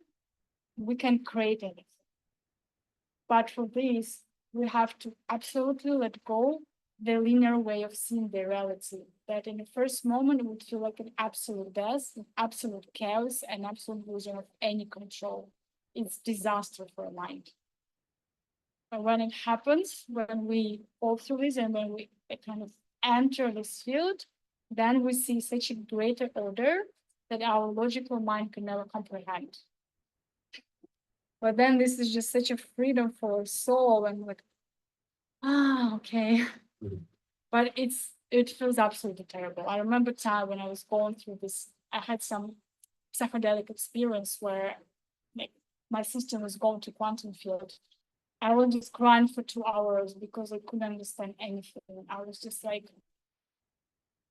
We can create anything. But for this, we have to absolutely let go the linear way of seeing the reality, that in the first moment it would feel like an absolute death, an absolute chaos, and absolute losing of any control. It's disaster for a mind. But when it happens, when we go through this and when we kind of enter this field, then we see such a greater order that our logical mind can never comprehend. But then this is just such a freedom for our soul, and like, okay. Mhm. But it feels absolutely terrible. I remember time when I was going through this, I had some psychedelic experience where like my system was going to quantum field. I was just crying for 2 hours because I couldn't understand anything. I was just like,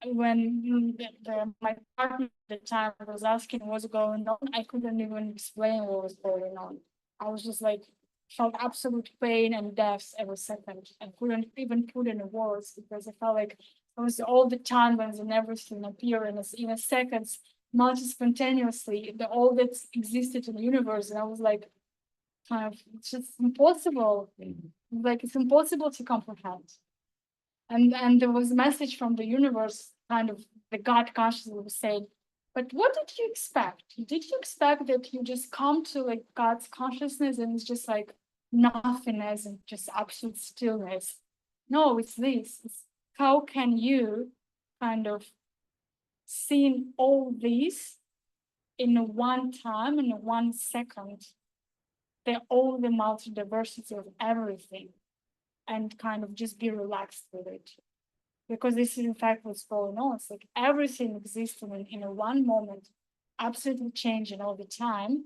when my partner at the time was asking what's going on, I couldn't even explain what was going on. I was just like, felt absolute pain and death every second. I couldn't even put in words because I felt like it was all the time when everything appeared in a second, multi-spontaneously, all that existed in the universe. And I was like, kind of, it's just impossible. Like, it's impossible to comprehend. And there was a message from the universe, kind of the God consciousness was saying, but what did you expect? Did you expect that you just come to like God's consciousness and it's just like nothingness and just absolute stillness? No, it's this. It's how can you kind of see all this in one time, in 1 second, all the multi-diversity of everything, and kind of just be relaxed with it? Because this is in fact what's going on. It's like everything exists in a one moment, absolutely changing all the time,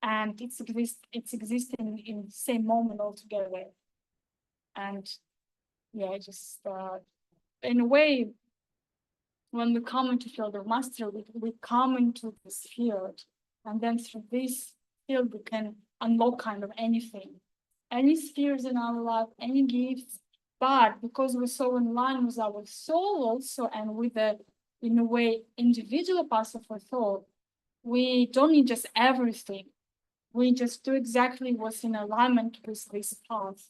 and it's existing in the same moment altogether. And yeah, just in a way, when we come into field of mastery, we come into this field And then through this field, we can unlock kind of anything, any spheres in our life, any gifts. But because we're so in line with our soul also, and with the, in a way, individual path of our thought, we don't need just everything. We just do exactly what's in alignment with this path.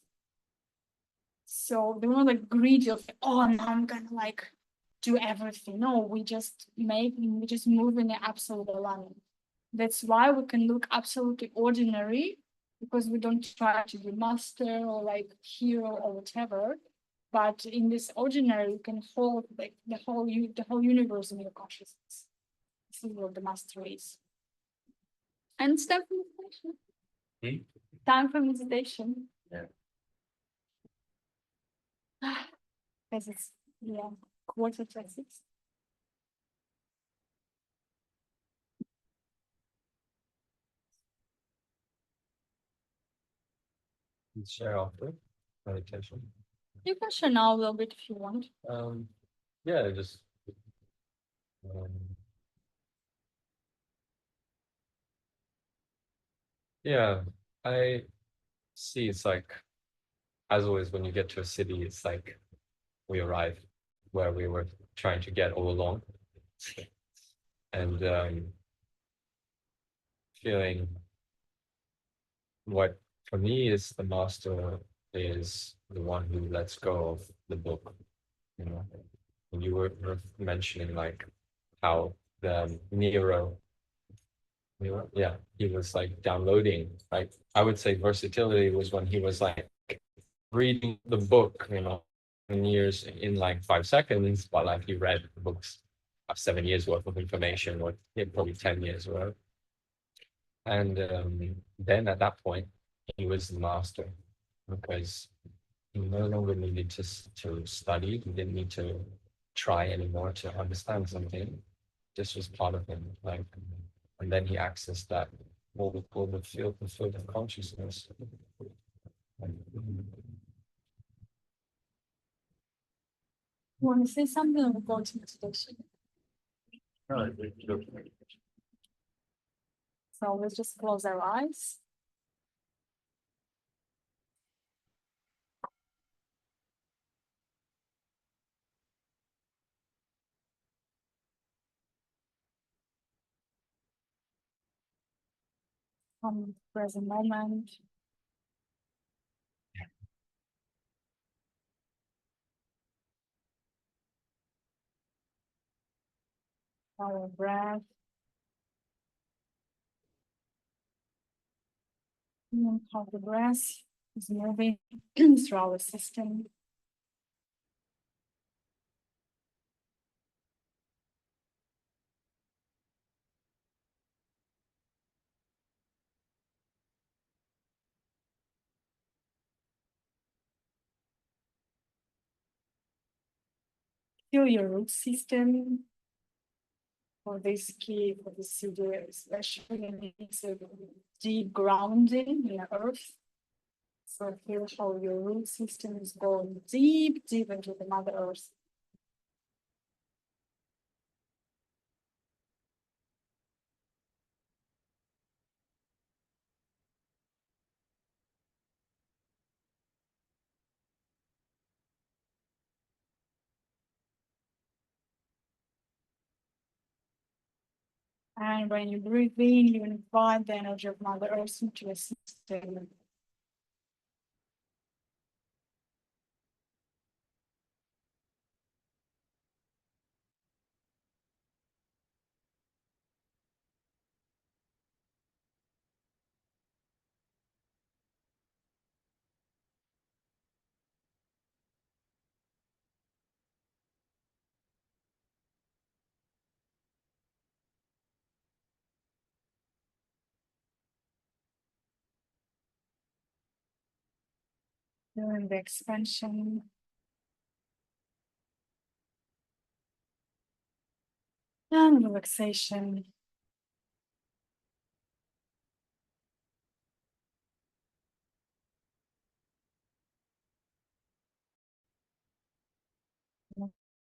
So they weren't like greedy of, oh, now I'm gonna like do everything. No, we just move in the absolute alignment. That's why we can look absolutely ordinary, because we don't try to be master or like hero or whatever. But in this ordinary, you can hold like the whole universe in your consciousness. This is what the master is. And it's time for meditation. Time for meditation. Yeah. Because it's, yeah, 5:45. Share after meditation. You can share now a little bit if you want. Yeah, just um, yeah, I see it's like, as always, when you get to a city, it's like we arrive where we were trying to get all along. And feeling what for me is the master is the one who lets go of the book, you know. And you were mentioning like how the yeah, he was like downloading. Like I would say versatility was when he was like reading the book, you know, in years in like 5 seconds, but like he read the books of 7 years worth of information, or yeah, probably 10 years worth. And then at that point, he was the master, because he no longer needed to study. He didn't need to try anymore to understand something. This was part of him. Like, and then he accessed that what we call the field of consciousness. You want to say something or go to meditation? So let's just close our eyes. From the present moment. Our breath. And how the breath is moving through our system. Feel your root system. For this key, for this studio, especially needs a deep grounding in the earth. So feel how your root system is going deep into the Mother Earth. And when you breathe in, you invite the energy of Mother Earth into your system. During the expansion. And relaxation.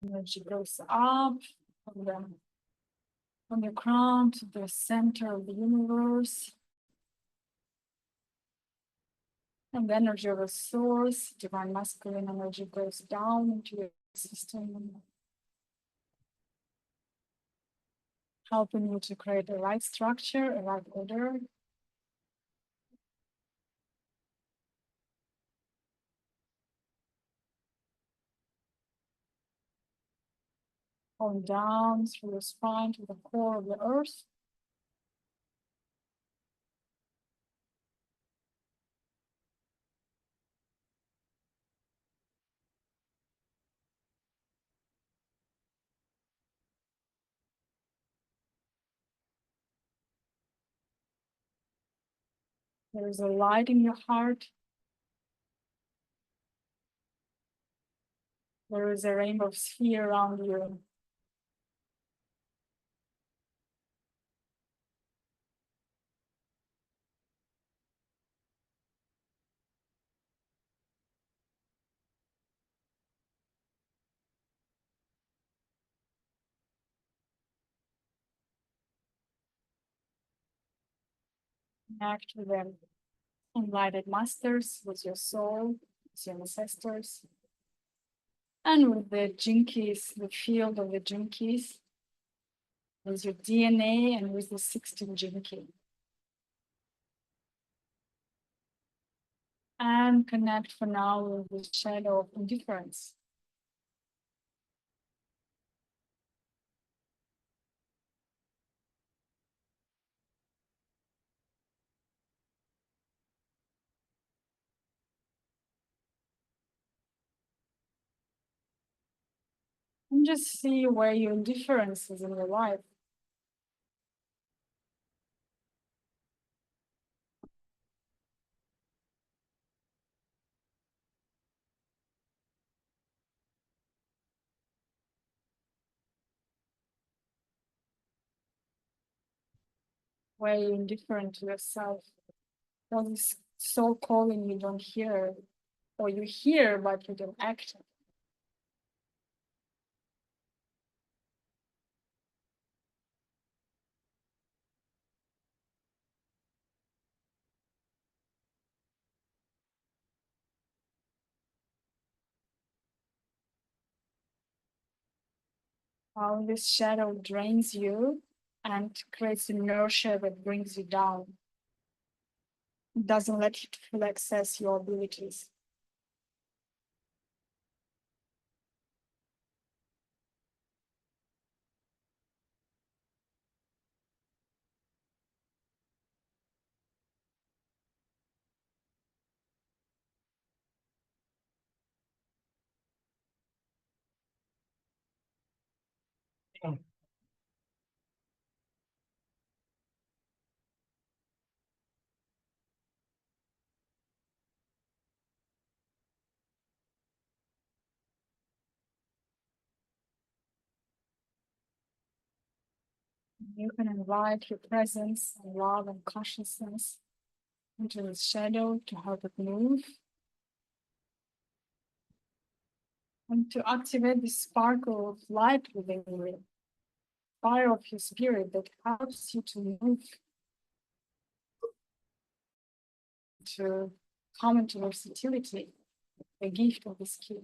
Energy goes up from the from the crown to the center of the universe. And the energy of a source, divine masculine energy goes down into your system, helping you to create the right structure, a right order. Going down through the spine to the core of the earth. There is a light in your heart. There is a rainbow sphere around you. Connect with them. Enlightened masters, with your soul, with your ancestors, and with the jinkies, the field of the jinkies, with your DNA and with the 16 jinki. And connect for now with the shadow of indifference. And just see where your indifference is in your life. Where you're indifferent to yourself. What is soul calling you don't hear, or you hear but you don't act. How this shadow drains you and creates inertia that brings you down. It doesn't let you fully access your abilities. You can invite your presence and love and consciousness into the shadow to help it move. And to activate the sparkle of light within you, fire of your spirit that helps you to move, to come into versatility, the gift of this key.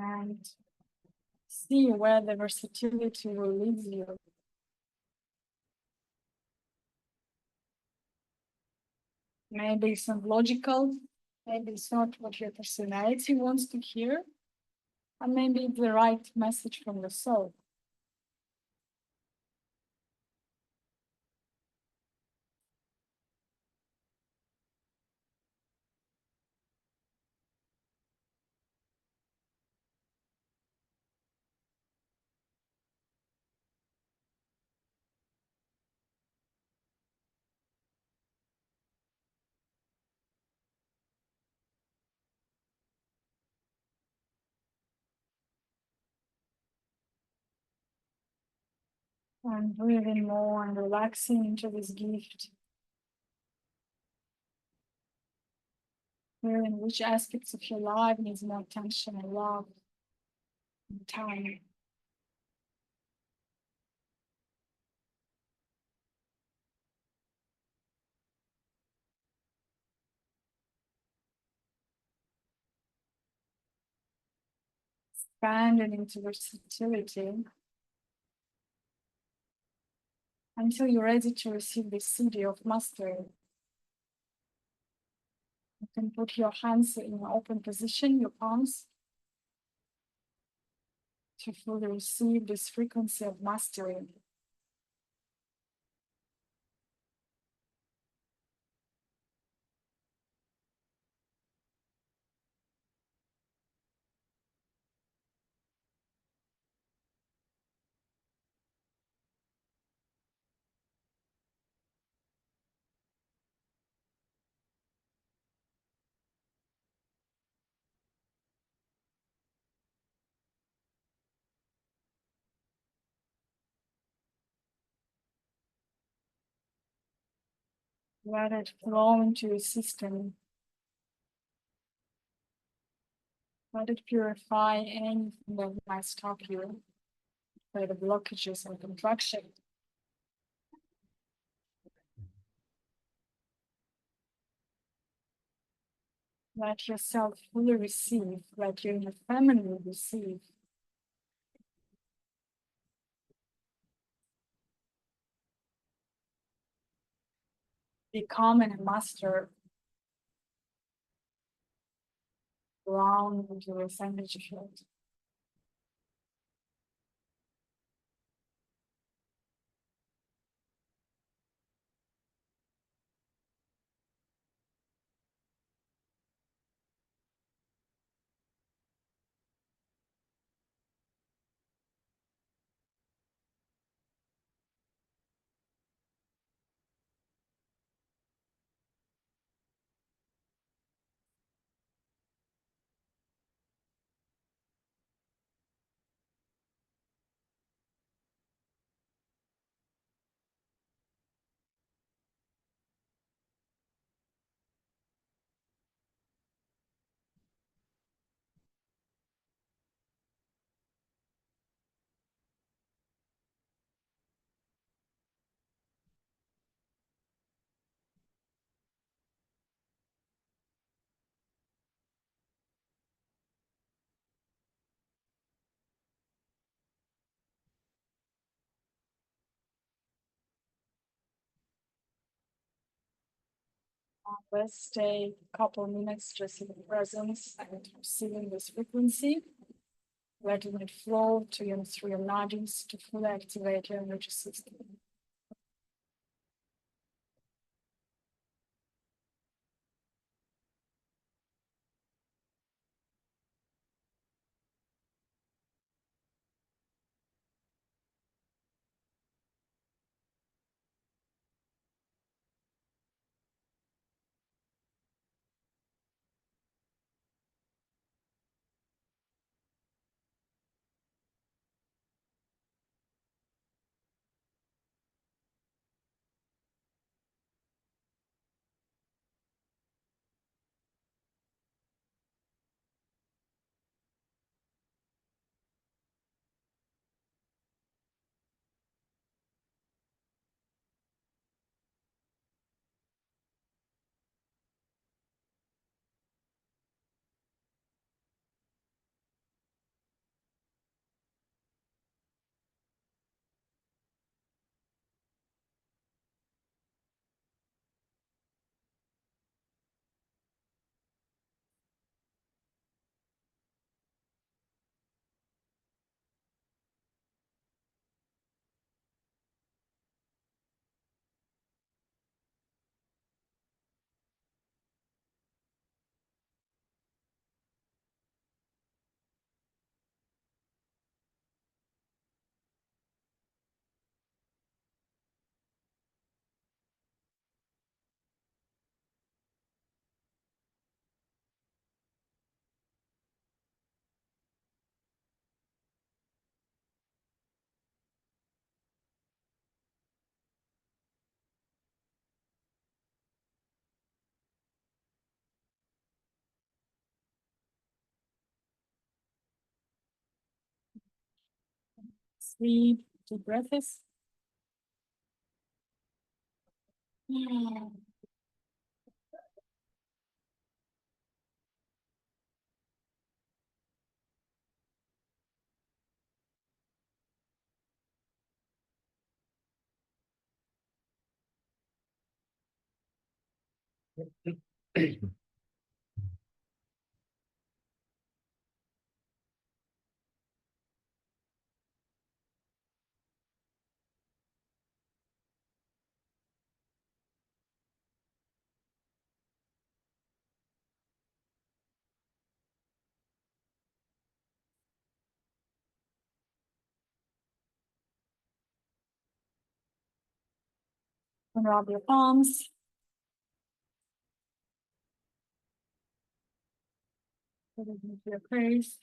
And see where the versatility will lead you. Maybe it's not logical, maybe it's not what your personality wants to hear, and maybe it's the right message from the soul. And breathing more and relaxing into this gift. Feeling which aspects of your life needs more attention and love and time. Expanding into versatility until you're ready to receive the CD of mastery. You can put your hands in an open position, your palms, to fully receive this frequency of mastery. Let it flow into your system. Let it purify anything that might stop you by the blockages and contraction. Let yourself fully receive, let you and your family receive. Become and master ground into this energy field. Let's stay a couple minutes just in the presence and receiving this frequency, letting it flow to your through your nodules to fully activate your energy system. 3 deep breaths. And rub your palms. Put it into your face.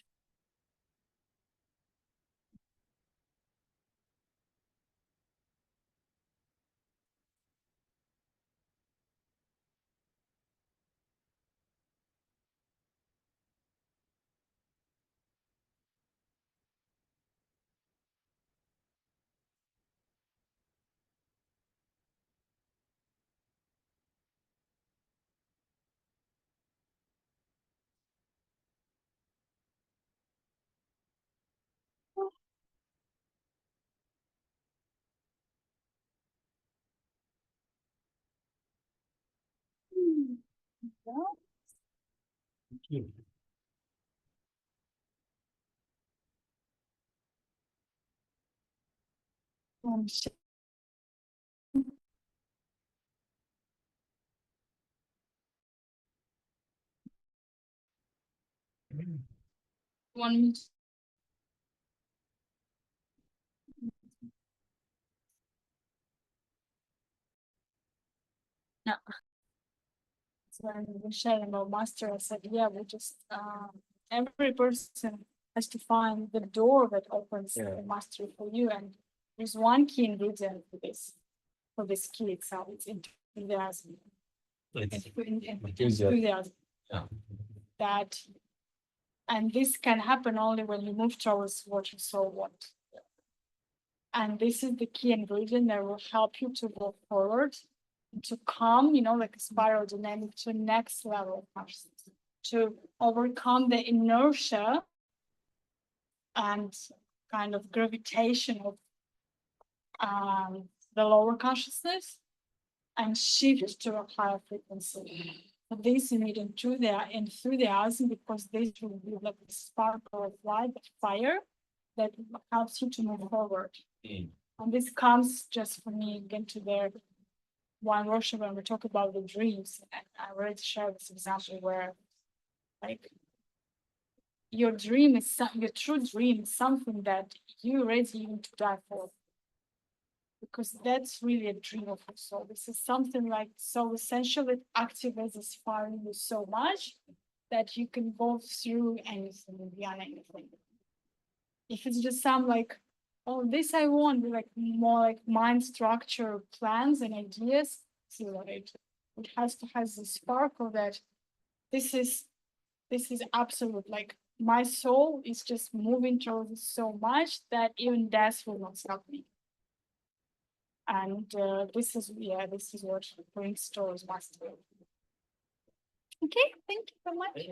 And one. No. So when we were sharing about master, I said, yeah, we just every person has to find the door that opens the mastery for you. And there's one key ingredient for this key itself. It's enthusiasm. Enthusiasm. Yeah. That, and this can happen only when you move towards what you so want. And this is the key ingredient that will help you to go forward, to come, like a spiral dynamic to next level of consciousness, to overcome the inertia and kind of gravitation of the lower consciousness and shift to a higher frequency. But this you need enthusiasm, because this will be like a sparkle of light, fire that helps you to move forward. And this comes just for me again to the one workshop when we talk about the dreams. And I already shared this example where, like, your dream is your true dream is something that you're ready even to die for, because that's really a dream of your soul. This is something like so essential. It activates this fire in you so much that you can go through anything and beyond anything. If it's just some like, oh, this I want, like more like mind structure plans and ideas, it has to have this sparkle that this is absolute, like my soul is just moving towards it so much that even death will not stop me. And this is what brings towards mastery. Okay, thank you so much.